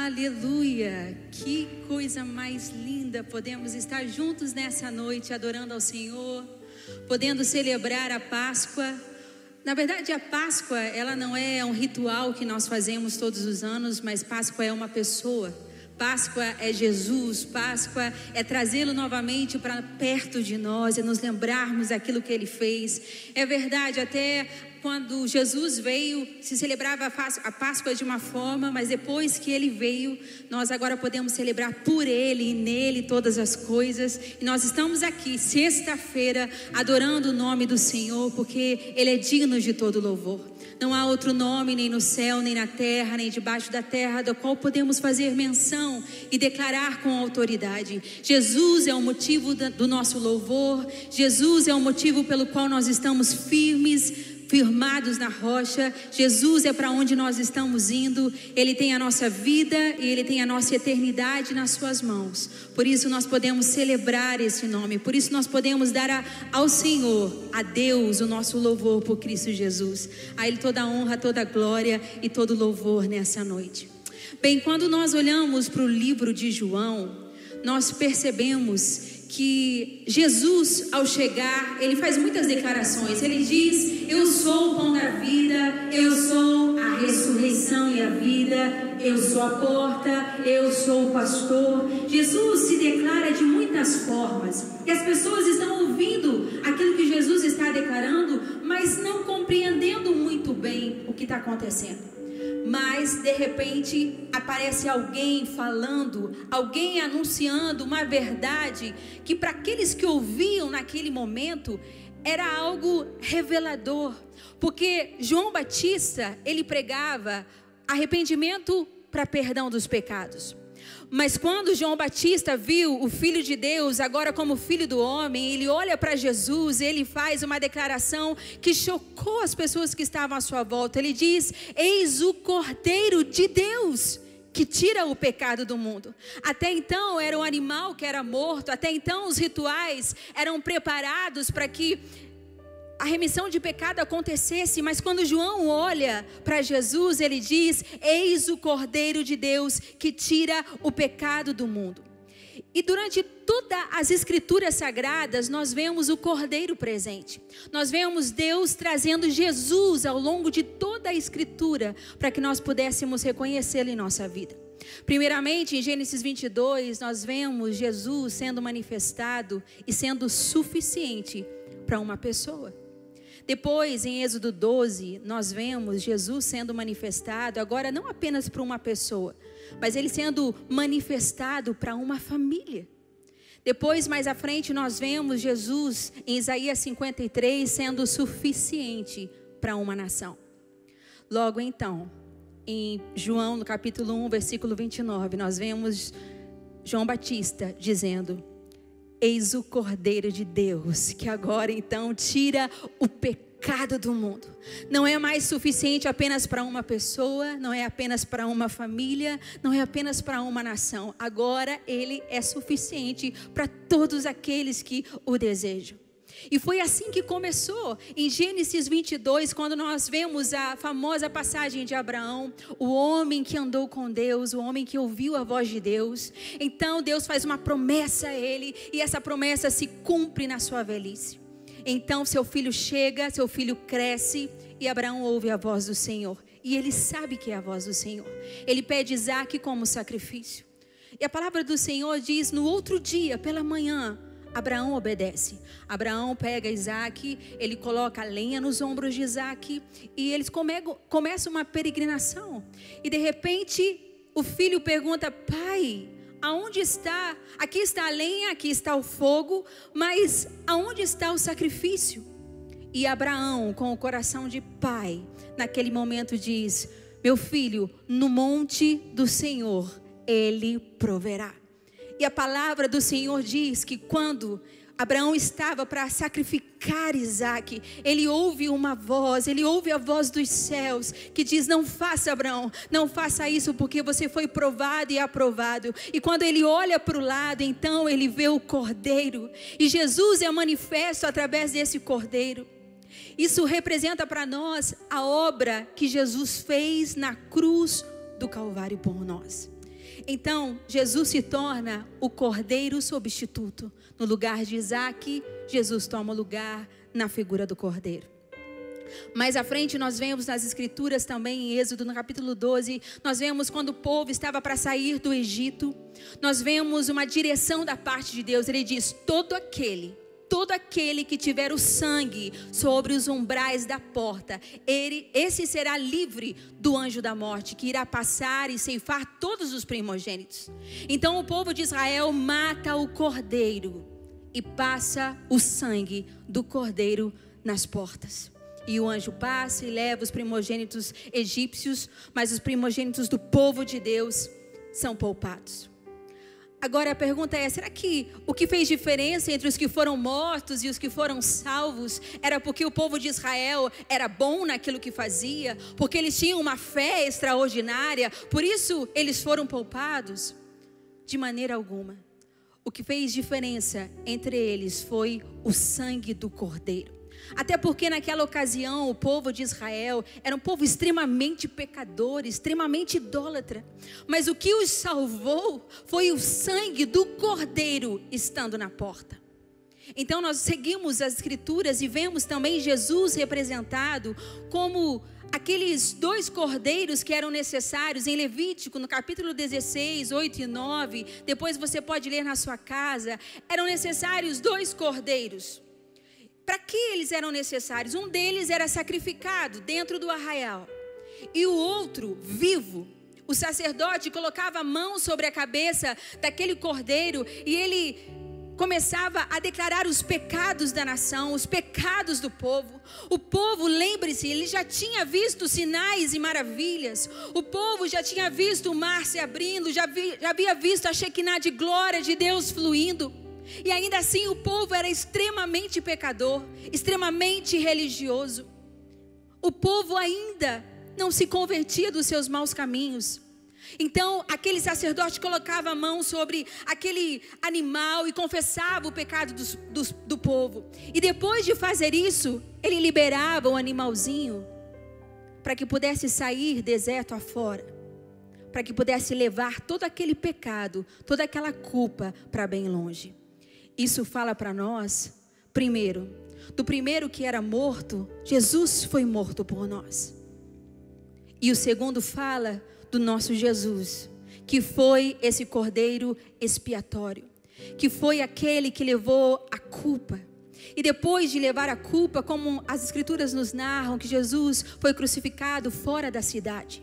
Aleluia, que coisa mais linda, podemos estar juntos nessa noite adorando ao Senhor, podendo celebrar a Páscoa. Na verdade, a Páscoa, ela não é um ritual que nós fazemos todos os anos, mas Páscoa é uma pessoa. Páscoa é Jesus, Páscoa é trazê-lo novamente para perto de nós, é nos lembrarmos daquilo que Ele fez. É verdade, até quando Jesus veio, se celebrava a Páscoa de uma forma, mas depois que Ele veio, nós agora podemos celebrar por Ele e nele todas as coisas. E nós estamos aqui, sexta-feira, adorando o nome do Senhor, porque Ele é digno de todo louvor. Não há outro nome, nem no céu, nem na terra, nem debaixo da terra, do qual podemos fazer menção e declarar com autoridade. Jesus é o motivo do nosso louvor. Jesus é o motivo pelo qual nós estamos firmados na rocha. Jesus é para onde nós estamos indo. Ele tem a nossa vida e Ele tem a nossa eternidade nas suas mãos. Por isso nós podemos celebrar esse nome. Por isso nós podemos dar ao Senhor, a Deus, o nosso louvor por Cristo Jesus. A Ele toda a honra, toda a glória e todo o louvor nessa noite. Bem, quando nós olhamos para o livro de João, nós percebemos que Jesus, ao chegar, Ele faz muitas declarações. Ele diz: eu sou o pão da vida, eu sou a ressurreição e a vida, eu sou a porta, eu sou o pastor. Jesus se declara de muitas formas, e as pessoas estão ouvindo aquilo que Jesus está declarando, mas não compreendendo muito bem o que está acontecendo. Mas de repente aparece alguém falando, alguém anunciando uma verdade que para aqueles que ouviam naquele momento era algo revelador, porque João Batista, ele pregava arrependimento para perdão dos pecados. Mas quando João Batista viu o Filho de Deus, agora como Filho do Homem, ele olha para Jesus, ele faz uma declaração que chocou as pessoas que estavam à sua volta. Ele diz: eis o Cordeiro de Deus, que tira o pecado do mundo. Até então era um animal que era morto, até então os rituais eram preparados para que a remissão de pecado acontecesse, mas quando João olha para Jesus, ele diz: eis o Cordeiro de Deus que tira o pecado do mundo. E durante todas as escrituras sagradas, nós vemos o Cordeiro presente. Nós vemos Deus trazendo Jesus ao longo de toda a escritura, para que nós pudéssemos reconhecê-lo em nossa vida. Primeiramente, em Gênesis 22, nós vemos Jesus sendo manifestado e sendo suficiente para uma pessoa. Depois, em Êxodo 12, nós vemos Jesus sendo manifestado, agora não apenas para uma pessoa, mas Ele sendo manifestado para uma família. Depois, mais à frente, nós vemos Jesus, em Isaías 53, sendo suficiente para uma nação. Logo então, em João, no capítulo 1, versículo 29, nós vemos João Batista dizendo: eis o Cordeiro de Deus, que agora então tira o pecado do mundo. Não é mais suficiente apenas para uma pessoa, não é apenas para uma família, não é apenas para uma nação. Agora Ele é suficiente para todos aqueles que o desejam. E foi assim que começou em Gênesis 22, quando nós vemos a famosa passagem de Abraão, o homem que andou com Deus, o homem que ouviu a voz de Deus. Então Deus faz uma promessa a ele, e essa promessa se cumpre na sua velhice. Então seu filho chega, seu filho cresce, e Abraão ouve a voz do Senhor, e ele sabe que é a voz do Senhor. Ele pede Isaque como sacrifício, e a palavra do Senhor diz: no outro dia, pela manhã, Abraão obedece. Abraão pega Isaque, ele coloca a lenha nos ombros de Isaque, e eles começam uma peregrinação. E de repente o filho pergunta: pai, aonde está? Aqui está a lenha, aqui está o fogo, mas aonde está o sacrifício? E Abraão, com o coração de pai, naquele momento diz: meu filho, no monte do Senhor Ele proverá. E a palavra do Senhor diz que quando Abraão estava para sacrificar Isaque, ele ouve uma voz, ele ouve a voz dos céus, que diz: não faça, Abraão, não faça isso, porque você foi provado e aprovado. E quando ele olha para o lado, então ele vê o Cordeiro, e Jesus é manifesto através desse Cordeiro. Isso representa para nós a obra que Jesus fez na cruz do Calvário por nós. Então, Jesus se torna o Cordeiro substituto. No lugar de Isaque, Jesus toma o lugar na figura do Cordeiro. Mais à frente nós vemos nas Escrituras também, em Êxodo, no capítulo 12, nós vemos quando o povo estava para sair do Egito, nós vemos uma direção da parte de Deus. Ele diz: todo aquele todo aquele que tiver o sangue sobre os umbrais da porta, esse será livre do anjo da morte, que irá passar e ceifar todos os primogênitos. Então o povo de Israel mata o cordeiro e passa o sangue do cordeiro nas portas. E o anjo passa e leva os primogênitos egípcios, mas os primogênitos do povo de Deus são poupados. Agora a pergunta é, será que o que fez diferença entre os que foram mortos e os que foram salvos era porque o povo de Israel era bom naquilo que fazia, porque eles tinham uma fé extraordinária, por isso eles foram poupados? De maneira alguma. O que fez diferença entre eles foi o sangue do cordeiro. Até porque naquela ocasião o povo de Israel era um povo extremamente pecador, extremamente idólatra. Mas o que os salvou foi o sangue do cordeiro estando na porta. Então nós seguimos as escrituras e vemos também Jesus representado como aqueles 2 cordeiros que eram necessários em Levítico, no capítulo 16, 8 e 9. Depois você pode ler na sua casa. Eram necessários 2 cordeiros. Para que eles eram necessários? Um deles era sacrificado dentro do arraial. E o outro, vivo. O sacerdote colocava a mão sobre a cabeça daquele cordeiro e ele começava a declarar os pecados da nação, os pecados do povo. O povo, lembre-se, ele já tinha visto sinais e maravilhas. O povo já tinha visto o mar se abrindo, já havia visto a Shekinah de glória de Deus fluindo. E ainda assim o povo era extremamente pecador, extremamente religioso. O povo ainda não se convertia dos seus maus caminhos. Então aquele sacerdote colocava a mão sobre aquele animal e confessava o pecado do povo. E depois de fazer isso, ele liberava o animalzinho para que pudesse sair deserto afora, para que pudesse levar todo aquele pecado, toda aquela culpa para bem longe. Isso fala para nós, primeiro, do primeiro que era morto, Jesus foi morto por nós. E o segundo fala do nosso Jesus, que foi esse cordeiro expiatório, que foi aquele que levou a culpa. E depois de levar a culpa, como as escrituras nos narram, que Jesus foi crucificado fora da cidade.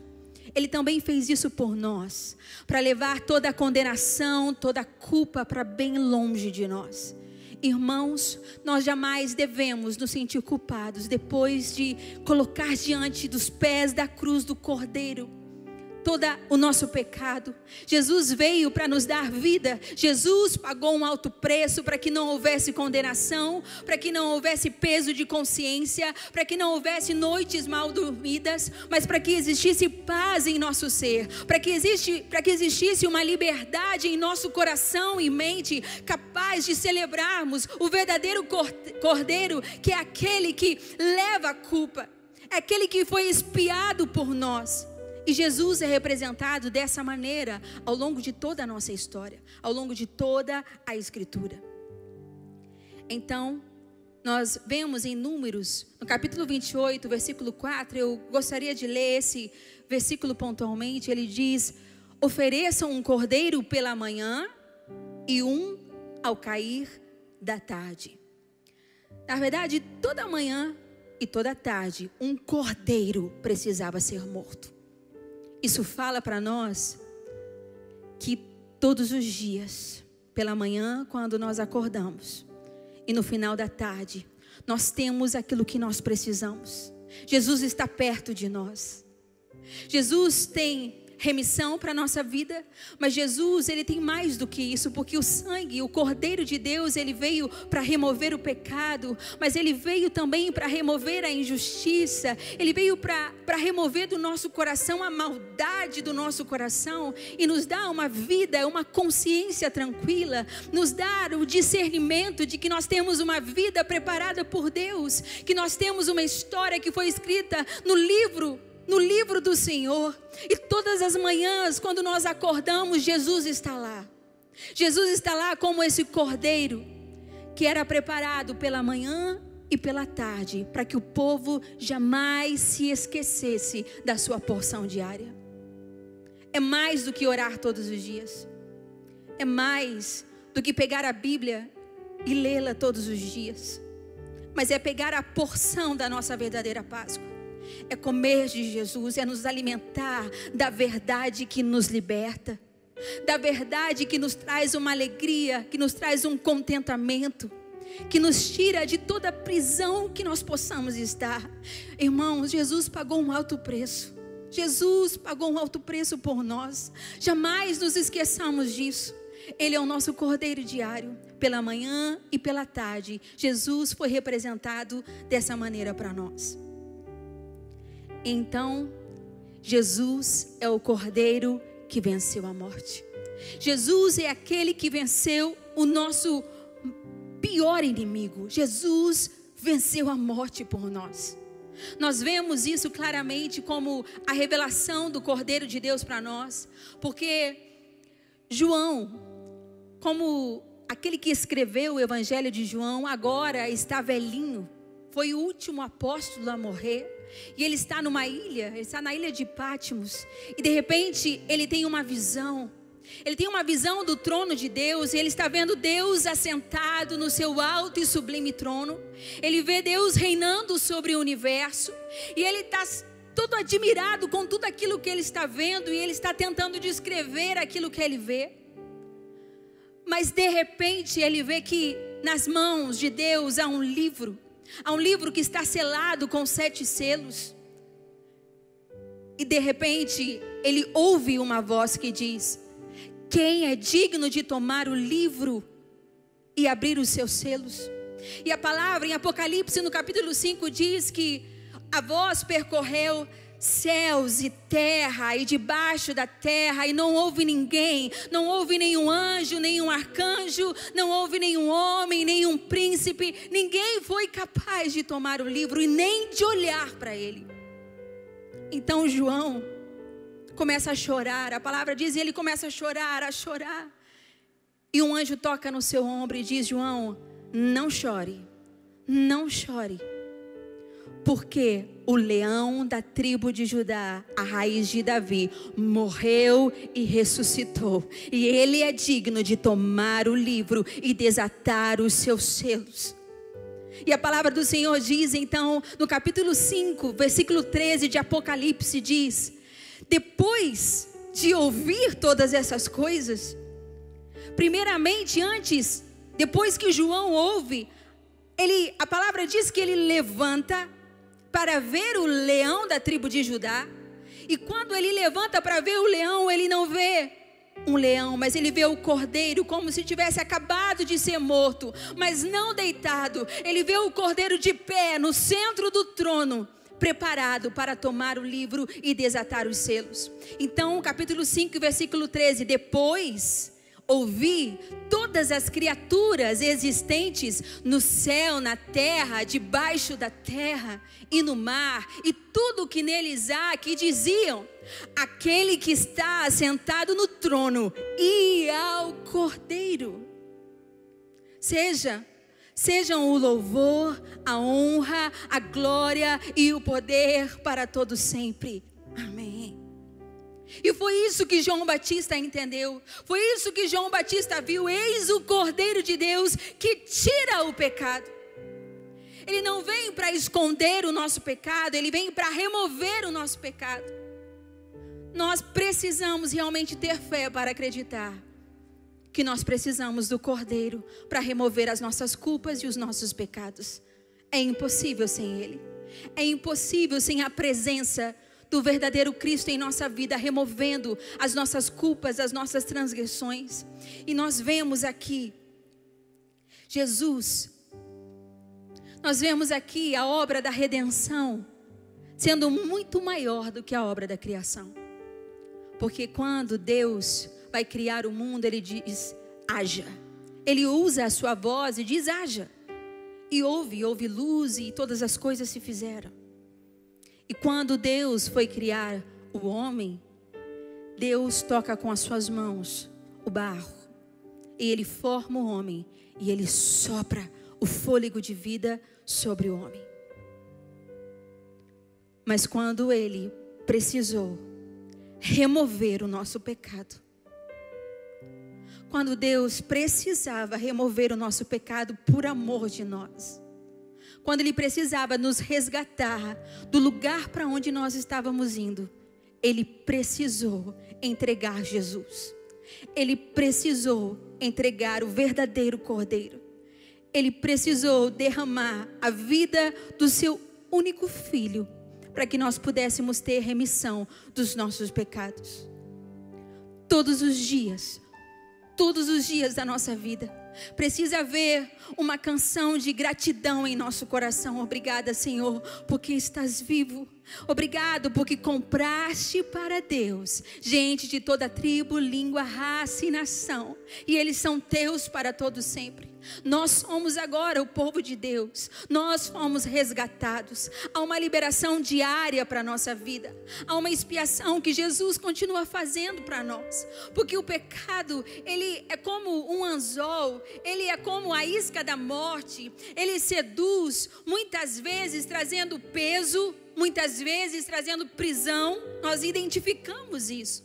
Ele também fez isso por nós, para levar toda a condenação, toda a culpa para bem longe de nós. Irmãos, nós jamais devemos nos sentir culpados depois de colocar diante dos pés da cruz do Cordeiro todo o nosso pecado. Jesus veio para nos dar vida. Jesus pagou um alto preço para que não houvesse condenação, para que não houvesse peso de consciência, para que não houvesse noites mal dormidas, mas para que existisse paz em nosso ser, para que existisse uma liberdade em nosso coração e mente, capaz de celebrarmos o verdadeiro Cordeiro, que é aquele que leva a culpa, é aquele que foi expiado por nós. E Jesus é representado dessa maneira ao longo de toda a nossa história, ao longo de toda a Escritura. Então, nós vemos em Números, no capítulo 28, versículo 4, eu gostaria de ler esse versículo pontualmente. Ele diz: ofereçam um cordeiro pela manhã e um ao cair da tarde. Na verdade, toda manhã e toda tarde, um cordeiro precisava ser morto. Isso fala para nós que todos os dias, pela manhã, quando nós acordamos, e no final da tarde, nós temos aquilo que nós precisamos. Jesus está perto de nós. Jesus tem remissão para a nossa vida, mas Jesus, ele tem mais do que isso, porque o sangue, o Cordeiro de Deus, ele veio para remover o pecado, mas ele veio também para remover a injustiça, ele veio para remover do nosso coração a maldade do nosso coração e nos dar uma vida, uma consciência tranquila, nos dar o discernimento de que nós temos uma vida preparada por Deus, que nós temos uma história que foi escrita no livro do Senhor. E todas as manhãs, quando nós acordamos, Jesus está lá. Jesus está lá como esse cordeiro que era preparado pela manhã e pela tarde, para que o povo jamais se esquecesse da sua porção diária. É mais do que orar todos os dias. É mais do que pegar a Bíblia e lê-la todos os dias, mas é pegar a porção da nossa verdadeira Páscoa. É comer de Jesus, é nos alimentar da verdade que nos liberta, da verdade que nos traz uma alegria, que nos traz um contentamento, que nos tira de toda a prisão que nós possamos estar. Irmãos, Jesus pagou um alto preço. Jesus pagou um alto preço por nós. Jamais nos esqueçamos disso. Ele é o nosso cordeiro diário. Pela manhã e pela tarde, Jesus foi representado dessa maneira para nós. Então, Jesus é o cordeiro que venceu a morte. Jesus é aquele que venceu o nosso pior inimigo. Jesus venceu a morte por nós. Nós vemos isso claramente como a revelação do Cordeiro de Deus para nós, porque João, como aquele que escreveu o Evangelho de João, agora está velhinho, foi o último apóstolo a morrer, e ele está numa ilha, ele está na ilha de Patmos, e de repente ele tem uma visão. Ele tem uma visão do trono de Deus, e ele está vendo Deus assentado no seu alto e sublime trono. Ele vê Deus reinando sobre o universo, e ele está todo admirado com tudo aquilo que ele está vendo, e ele está tentando descrever aquilo que ele vê. Mas de repente ele vê que nas mãos de Deus há um livro que está selado com 7 selos. E de repente ele ouve uma voz que diz: quem é digno de tomar o livro e abrir os seus selos? E a palavra em Apocalipse no capítulo 5 diz que a voz percorreu céus e terra e debaixo da terra, e não houve ninguém, não houve nenhum anjo, nenhum arcanjo, não houve nenhum homem, nenhum príncipe, ninguém foi capaz de tomar o livro e nem de olhar para ele. Então João começa a chorar, a palavra diz, e ele começa a chorar, e um anjo toca no seu ombro e diz: João, não chore, não chore, porque o leão da tribo de Judá, a raiz de Davi, morreu e ressuscitou, e ele é digno de tomar o livro e desatar os seus selos. E a palavra do Senhor diz então, no capítulo 5, versículo 13 de Apocalipse, diz: depois de ouvir todas essas coisas, primeiramente, depois que João ouve, a palavra diz que ele levanta para ver o leão da tribo de Judá. E quando ele levanta para ver o leão, ele não vê um leão, mas ele vê o cordeiro como se tivesse acabado de ser morto, mas não deitado. Ele vê o cordeiro de pé no centro do trono, preparado para tomar o livro e desatar os selos. Então, capítulo 5, versículo 13, depois ouvi todas as criaturas existentes no céu, na terra, debaixo da terra e no mar, e tudo que neles há, que diziam: aquele que está assentado no trono e ao Cordeiro sejam o louvor, a honra, a glória e o poder para todo sempre. Amém. E foi isso que João Batista entendeu, foi isso que João Batista viu: eis o Cordeiro de Deus que tira o pecado. Ele não vem para esconder o nosso pecado, ele vem para remover o nosso pecado. Nós precisamos realmente ter fé para acreditar que nós precisamos do Cordeiro para remover as nossas culpas e os nossos pecados. É impossível sem Ele, é impossível sem a presença do verdadeiro Cristo em nossa vida, removendo as nossas culpas, as nossas transgressões. E nós vemos aqui Jesus, nós vemos aqui a obra da redenção sendo muito maior do que a obra da criação. Porque quando Deus vai criar o mundo, Ele diz: haja. Ele usa a sua voz e diz: haja. E houve luz, e todas as coisas se fizeram. E quando Deus foi criar o homem, Deus toca com as suas mãos o barro, e Ele forma o homem, e Ele sopra o fôlego de vida sobre o homem. Mas quando Ele precisou remover o nosso pecado, quando Deus precisava remover o nosso pecado por amor de nós. Quando Ele precisava nos resgatar do lugar para onde nós estávamos indo, Ele precisou entregar Jesus. Ele precisou entregar o verdadeiro Cordeiro. Ele precisou derramar a vida do seu único Filho, para que nós pudéssemos ter remissão dos nossos pecados. Todos os dias da nossa vida, precisa haver uma canção de gratidão em nosso coração. Obrigada, Senhor, porque estás vivo. Obrigado porque compraste para Deus gente de toda tribo, língua, raça e nação, e eles são teus para todos sempre. Nós somos agora o povo de Deus. Nós fomos resgatados. Há uma liberação diária para a nossa vida. Há uma expiação que Jesus continua fazendo para nós. Porque o pecado, ele é como um anzol, ele é como a isca da morte. Ele seduz, muitas vezes trazendo peso, muitas vezes trazendo prisão. Nós identificamos isso.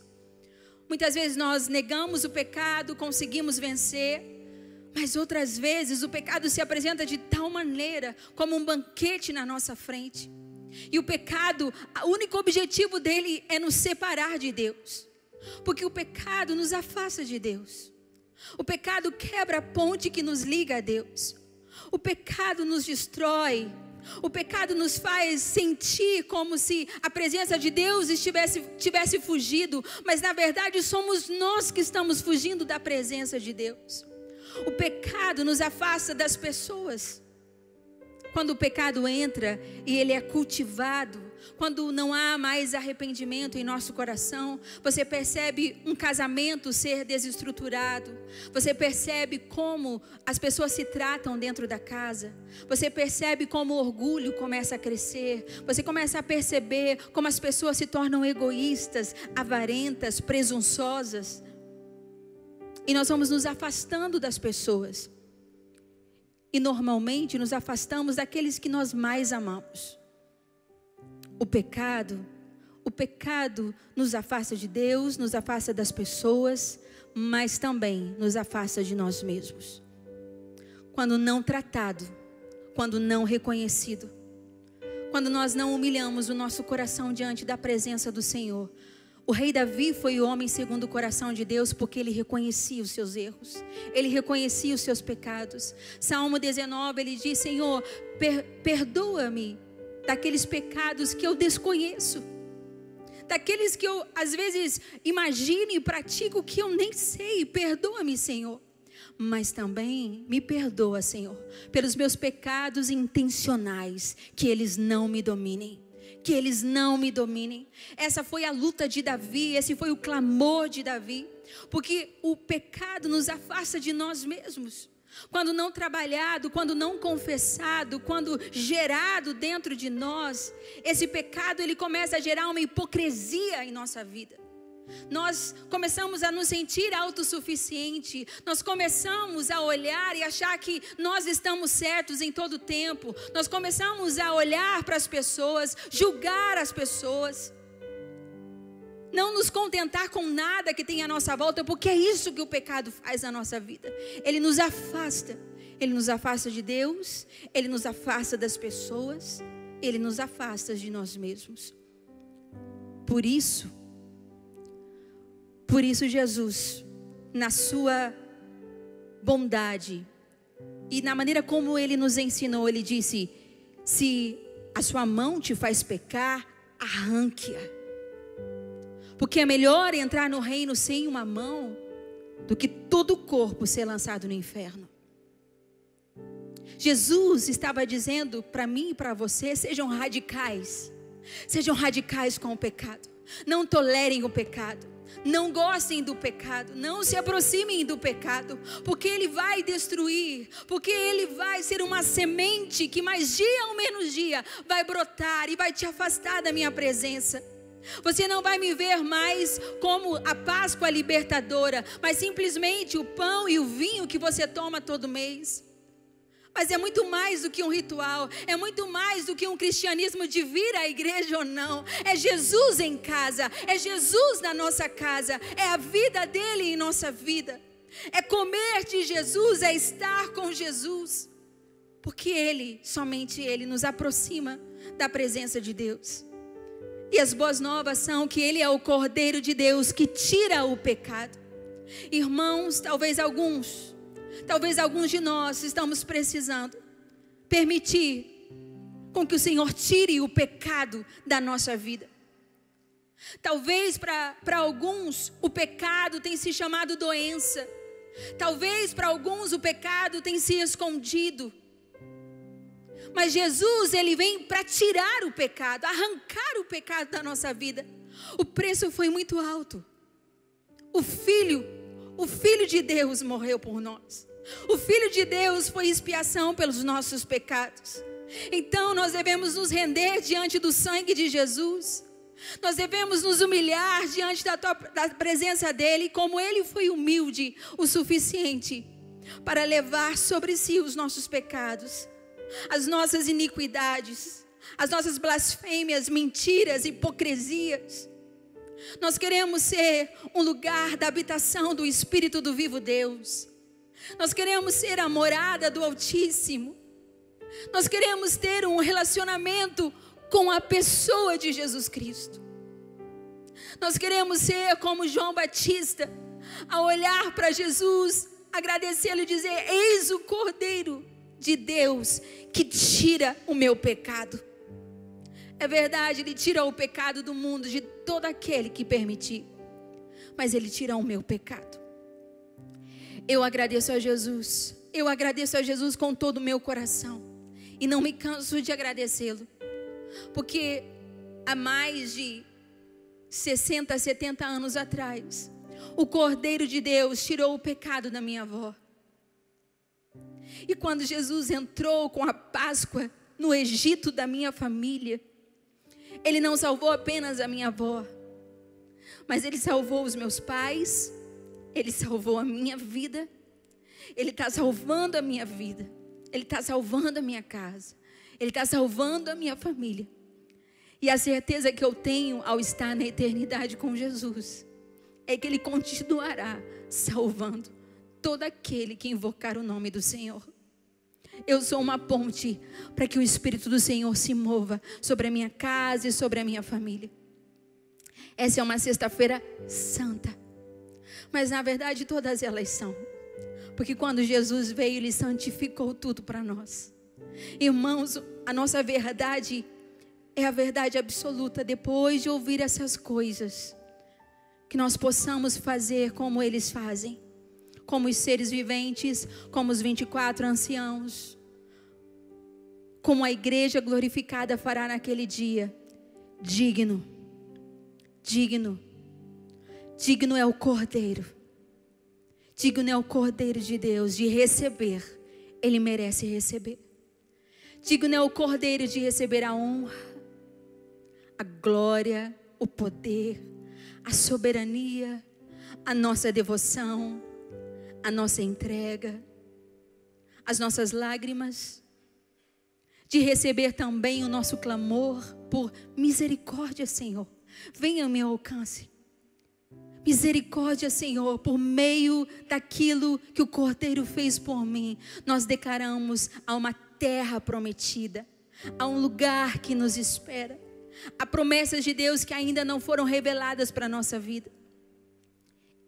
Muitas vezes nós negamos o pecado, conseguimos vencer. Mas outras vezes o pecado se apresenta de tal maneira, como um banquete na nossa frente. E o pecado, o único objetivo dele é nos separar de Deus. Porque o pecado nos afasta de Deus. O pecado quebra a ponte que nos liga a Deus. O pecado nos destrói. O pecado nos faz sentir como se a presença de Deus tivesse fugido. Mas na verdade somos nós que estamos fugindo da presença de Deus. O pecado nos afasta das pessoas. Quando o pecado entra e ele é cultivado, quando não há mais arrependimento em nosso coração, você percebe um casamento ser desestruturado. Você percebe como as pessoas se tratam dentro da casa. Você percebe como o orgulho começa a crescer. Você começa a perceber como as pessoas se tornam egoístas, avarentas, presunçosas. E nós vamos nos afastando das pessoas. E normalmente nos afastamos daqueles que nós mais amamos. O pecado nos afasta de Deus, nos afasta das pessoas, mas também nos afasta de nós mesmos. Quando não tratado, quando não reconhecido, quando nós não humilhamos o nosso coração diante da presença do Senhor. O rei Davi foi o homem segundo o coração de Deus porque ele reconhecia os seus erros. Ele reconhecia os seus pecados. Salmo 19, ele diz: Senhor, perdoa-me daqueles pecados que eu desconheço. Daqueles que eu às vezes imagino e pratico que eu nem sei. Perdoa-me, Senhor. Mas também me perdoa, Senhor, pelos meus pecados intencionais, que eles não me dominem. Que eles não me dominem. Essa foi a luta de Davi, esse foi o clamor de Davi, porque o pecado nos afasta de nós mesmos. Quando não trabalhado, quando não confessado, quando gerado dentro de nós, esse pecado ele começa a gerar uma hipocrisia em nossa vida. Nós começamos a nos sentir autossuficiente. Nós começamos a olhar e achar que nós estamos certos em todo tempo. Nós começamos a olhar para as pessoas, julgar as pessoas, não nos contentar com nada que tem à nossa volta, porque é isso que o pecado faz na nossa vida. Ele nos afasta. Ele nos afasta de Deus, ele nos afasta das pessoas, ele nos afasta de nós mesmos. Por isso Jesus, na sua bondade e na maneira como ele nos ensinou, ele disse: se a sua mão te faz pecar, arranque-a. Porque é melhor entrar no reino sem uma mão do que todo o corpo ser lançado no inferno. Jesus estava dizendo para mim e para você: sejam radicais com o pecado. Não tolerem o pecado. Não gostem do pecado, não se aproximem do pecado, porque ele vai destruir, porque ele vai ser uma semente que mais dia ou menos dia vai brotar e vai te afastar da minha presença. Você não vai me ver mais como a Páscoa libertadora, mas simplesmente o pão e o vinho que você toma todo mês. Mas é muito mais do que um ritual, é muito mais do que um cristianismo de vir à igreja ou não. É Jesus em casa, é Jesus na nossa casa, é a vida dele em nossa vida. É comer de Jesus, é estar com Jesus. Porque Ele, somente Ele, nos aproxima da presença de Deus. E as boas novas são que Ele é o Cordeiro de Deus que tira o pecado. Irmãos, talvez alguns de nós estamos precisando permitir com que o Senhor tire o pecado da nossa vida. Talvez para alguns o pecado tem se chamado doença. Talvez para alguns o pecado tem se escondido. Mas Jesus, Ele vem para tirar o pecado, arrancar o pecado da nossa vida. O preço foi muito alto. O Filho de Deus morreu por nós. O Filho de Deus foi expiação pelos nossos pecados. Então nós devemos nos render diante do sangue de Jesus. Nós devemos nos humilhar diante da presença dEle, como Ele foi humilde o suficiente para levar sobre si os nossos pecados, as nossas iniquidades, as nossas blasfêmias, mentiras, hipocrisias. Nós queremos ser um lugar da habitação do Espírito do vivo Deus. Nós queremos ser a morada do Altíssimo. Nós queremos ter um relacionamento com a pessoa de Jesus Cristo. Nós queremos ser como João Batista, a olhar para Jesus, agradecê-lo e dizer: eis o Cordeiro de Deus que tira o meu pecado. É verdade, Ele tira o pecado do mundo de todo aquele que permitir, mas Ele tira o meu pecado. Eu agradeço a Jesus com todo o meu coração, e não me canso de agradecê-lo, porque há mais de 60, 70 anos atrás, o Cordeiro de Deus tirou o pecado da minha avó. E quando Jesus entrou com a Páscoa no Egito da minha família, Ele não salvou apenas a minha avó, mas Ele salvou os meus pais, Ele salvou a minha vida, Ele está salvando a minha vida, Ele está salvando a minha casa, Ele está salvando a minha família. E a certeza que eu tenho ao estar na eternidade com Jesus é que Ele continuará salvando todo aquele que invocar o nome do Senhor. Eu sou uma ponte para que o Espírito do Senhor se mova sobre a minha casa e sobre a minha família. Essa é uma sexta-feira santa, mas na verdade todas elas são, porque quando Jesus veio, Ele santificou tudo para nós. Irmãos, a nossa verdade é a verdade absoluta. Depois de ouvir essas coisas, que nós possamos fazer como eles fazem, como os seres viventes, como os 24 anciãos, como a igreja glorificada fará naquele dia. Digno é o Cordeiro, digno é o Cordeiro de Deus de receber, Ele merece receber. Digno é o Cordeiro de receber a honra, a glória, o poder, a soberania, a nossa devoção, a nossa entrega, as nossas lágrimas, de receber também o nosso clamor por misericórdia, Senhor, venha ao meu alcance. Misericórdia, Senhor, por meio daquilo que o Cordeiro fez por mim, nós declaramos a uma terra prometida, a um lugar que nos espera, a promessas de Deus que ainda não foram reveladas para a nossa vida.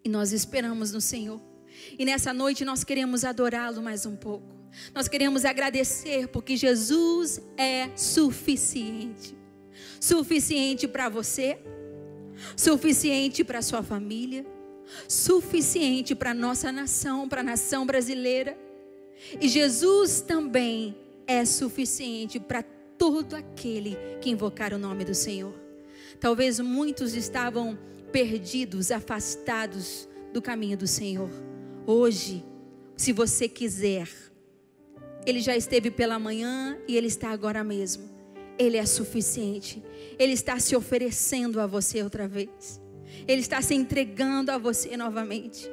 E nós esperamos no Senhor. E nessa noite nós queremos adorá-lo mais um pouco. Nós queremos agradecer porque Jesus é suficiente. Suficiente para você, suficiente para a sua família, suficiente para a nossa nação, para a nação brasileira. E Jesus também é suficiente para todo aquele que invocar o nome do Senhor. Talvez muitos estavam perdidos, afastados do caminho do Senhor. Hoje, se você quiser, Ele já esteve pela manhã e Ele está agora mesmo. Ele é suficiente. Ele está se oferecendo a você outra vez. Ele está se entregando a você novamente.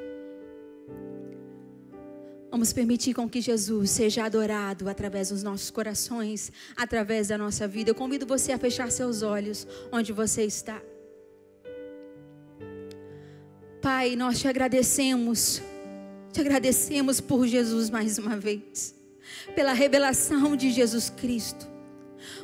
Vamos permitir com que Jesus seja adorado através dos nossos corações, através da nossa vida. Eu convido você a fechar seus olhos onde você está. Pai, nós te agradecemos Te agradecemos por Jesus mais uma vez, pela revelação de Jesus Cristo.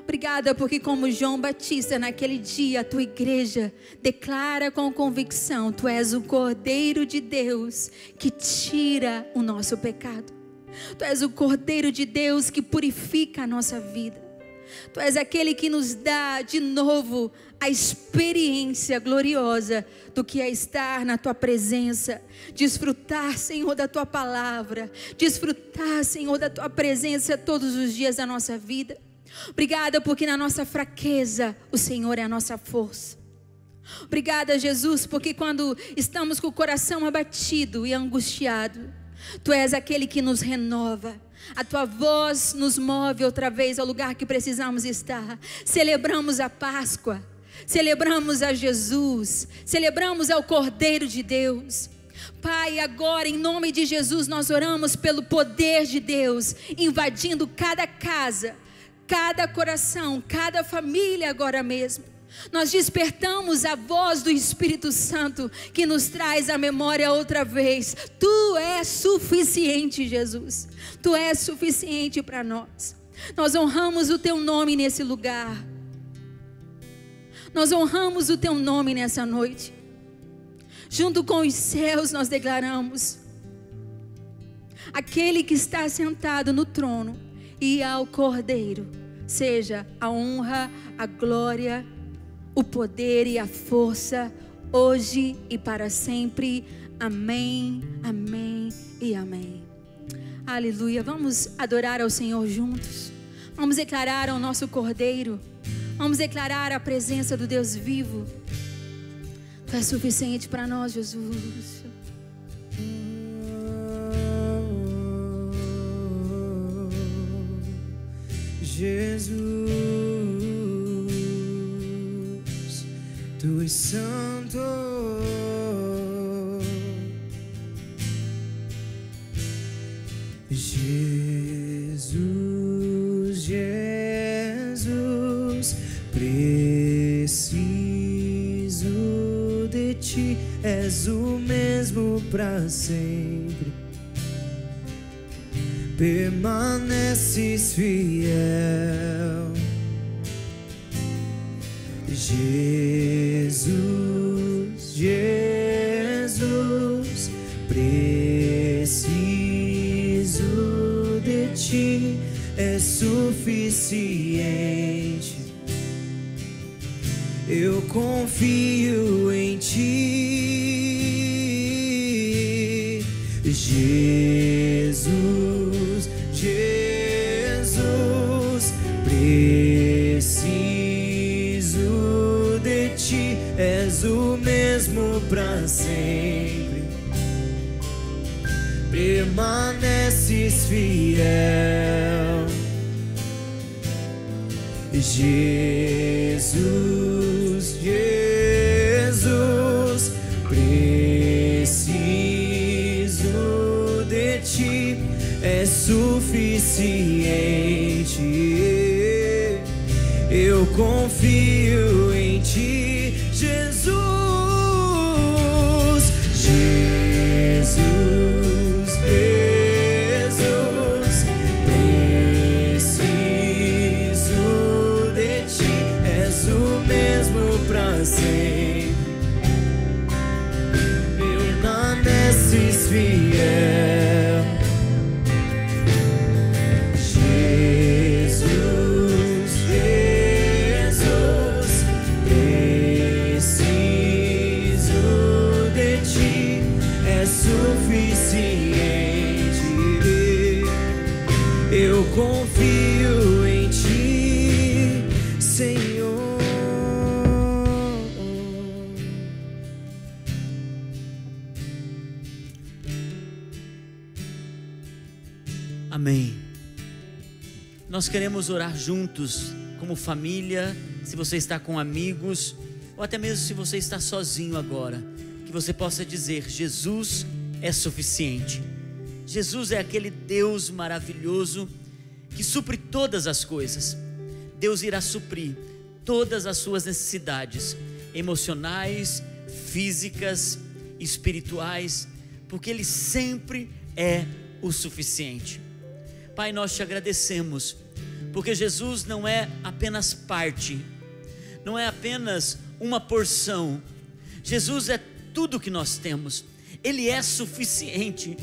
Obrigada porque, como João Batista naquele dia, a tua igreja declara com convicção: tu és o Cordeiro de Deus que tira o nosso pecado. Tu és o Cordeiro de Deus que purifica a nossa vida. Tu és aquele que nos dá de novo a experiência gloriosa do que é estar na tua presença, desfrutar, Senhor, da tua palavra, desfrutar, Senhor, da tua presença todos os dias da nossa vida. Obrigada porque na nossa fraqueza o Senhor é a nossa força. Obrigada, Jesus, porque quando estamos com o coração abatido e angustiado, tu és aquele que nos renova. A tua voz nos move outra vez ao lugar que precisamos estar. Celebramos a Páscoa, celebramos a Jesus, celebramos ao Cordeiro de Deus. Pai, agora em nome de Jesus nós oramos pelo poder de Deus invadindo cada casa, cada coração, cada família agora mesmo. Nós despertamos a voz do Espírito Santo que nos traz a memória outra vez. Tu és suficiente, Jesus. Tu és suficiente para nós. Nós honramos o teu nome nesse lugar. Nós honramos o teu nome nessa noite. Junto com os céus nós declaramos: aquele que está sentado no trono e ao Cordeiro seja a honra, a glória, o poder e a força, hoje e para sempre. Amém, amém e amém. Aleluia. Vamos adorar ao Senhor juntos. Vamos declarar ao nosso Cordeiro. Vamos declarar a presença do Deus vivo. Tu és suficiente para nós, Jesus. Jesus, tu és santo. Jesus, Jesus, preciso de ti, és o mesmo para sempre. Permaneces fiel. Jesus, Jesus, preciso de ti, é suficiente. Eu confio em ti, Jesus, Jesus, preciso de ti, és o mesmo para sempre. Permaneces fiel. Jesus, Jesus, preciso de ti, é suficiente. Eu confio em ti, Jesus, Jesus, Jesus, preciso de ti, és o mesmo pra sempre. Permaneces fiel. Jesus, Jesus, preciso de ti, é suficiente. Eu confio em ti, Senhor. Amém. Nós queremos orar juntos, como família, se você está com amigos, ou até mesmo se você está sozinho agora, que você possa dizer: Jesus é suficiente. Jesus é aquele Deus maravilhoso que supre todas as coisas. Deus irá suprir todas as suas necessidades emocionais, físicas, espirituais, porque Ele sempre é o suficiente. Pai, nós te agradecemos, porque Jesus não é apenas parte, não é apenas uma porção. Jesus é tudo que nós temos, Ele é suficiente,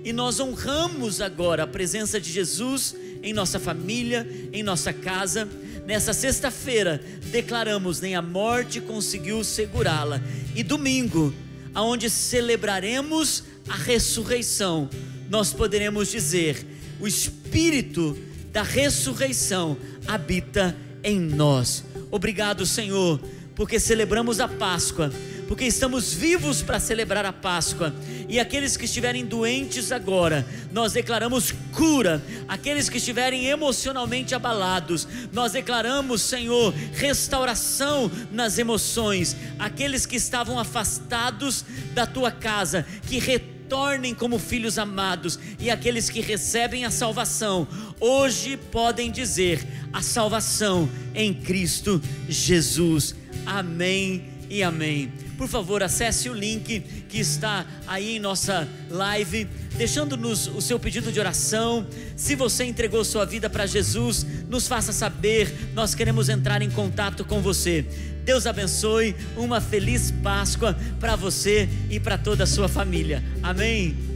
e nós honramos agora a presença de Jesus em nossa família, em nossa casa. Nessa sexta-feira declaramos: nem a morte conseguiu segurá-la. E domingo, aonde celebraremos a ressurreição, nós poderemos dizer: o Espírito da ressurreição habita em nós. Obrigado, Senhor, porque celebramos a Páscoa, porque estamos vivos para celebrar a Páscoa. E aqueles que estiverem doentes agora, nós declaramos cura. Aqueles que estiverem emocionalmente abalados, nós declaramos, Senhor, restauração nas emoções. Aqueles que estavam afastados da tua casa, que retornem como filhos amados. E aqueles que recebem a salvação, hoje podem dizer: a salvação em Cristo Jesus. Amém e amém. Por favor, acesse o link que está aí em nossa live, deixando-nos o seu pedido de oração. Se você entregou sua vida para Jesus, nos faça saber, nós queremos entrar em contato com você. Deus abençoe, uma feliz Páscoa para você e para toda a sua família. Amém.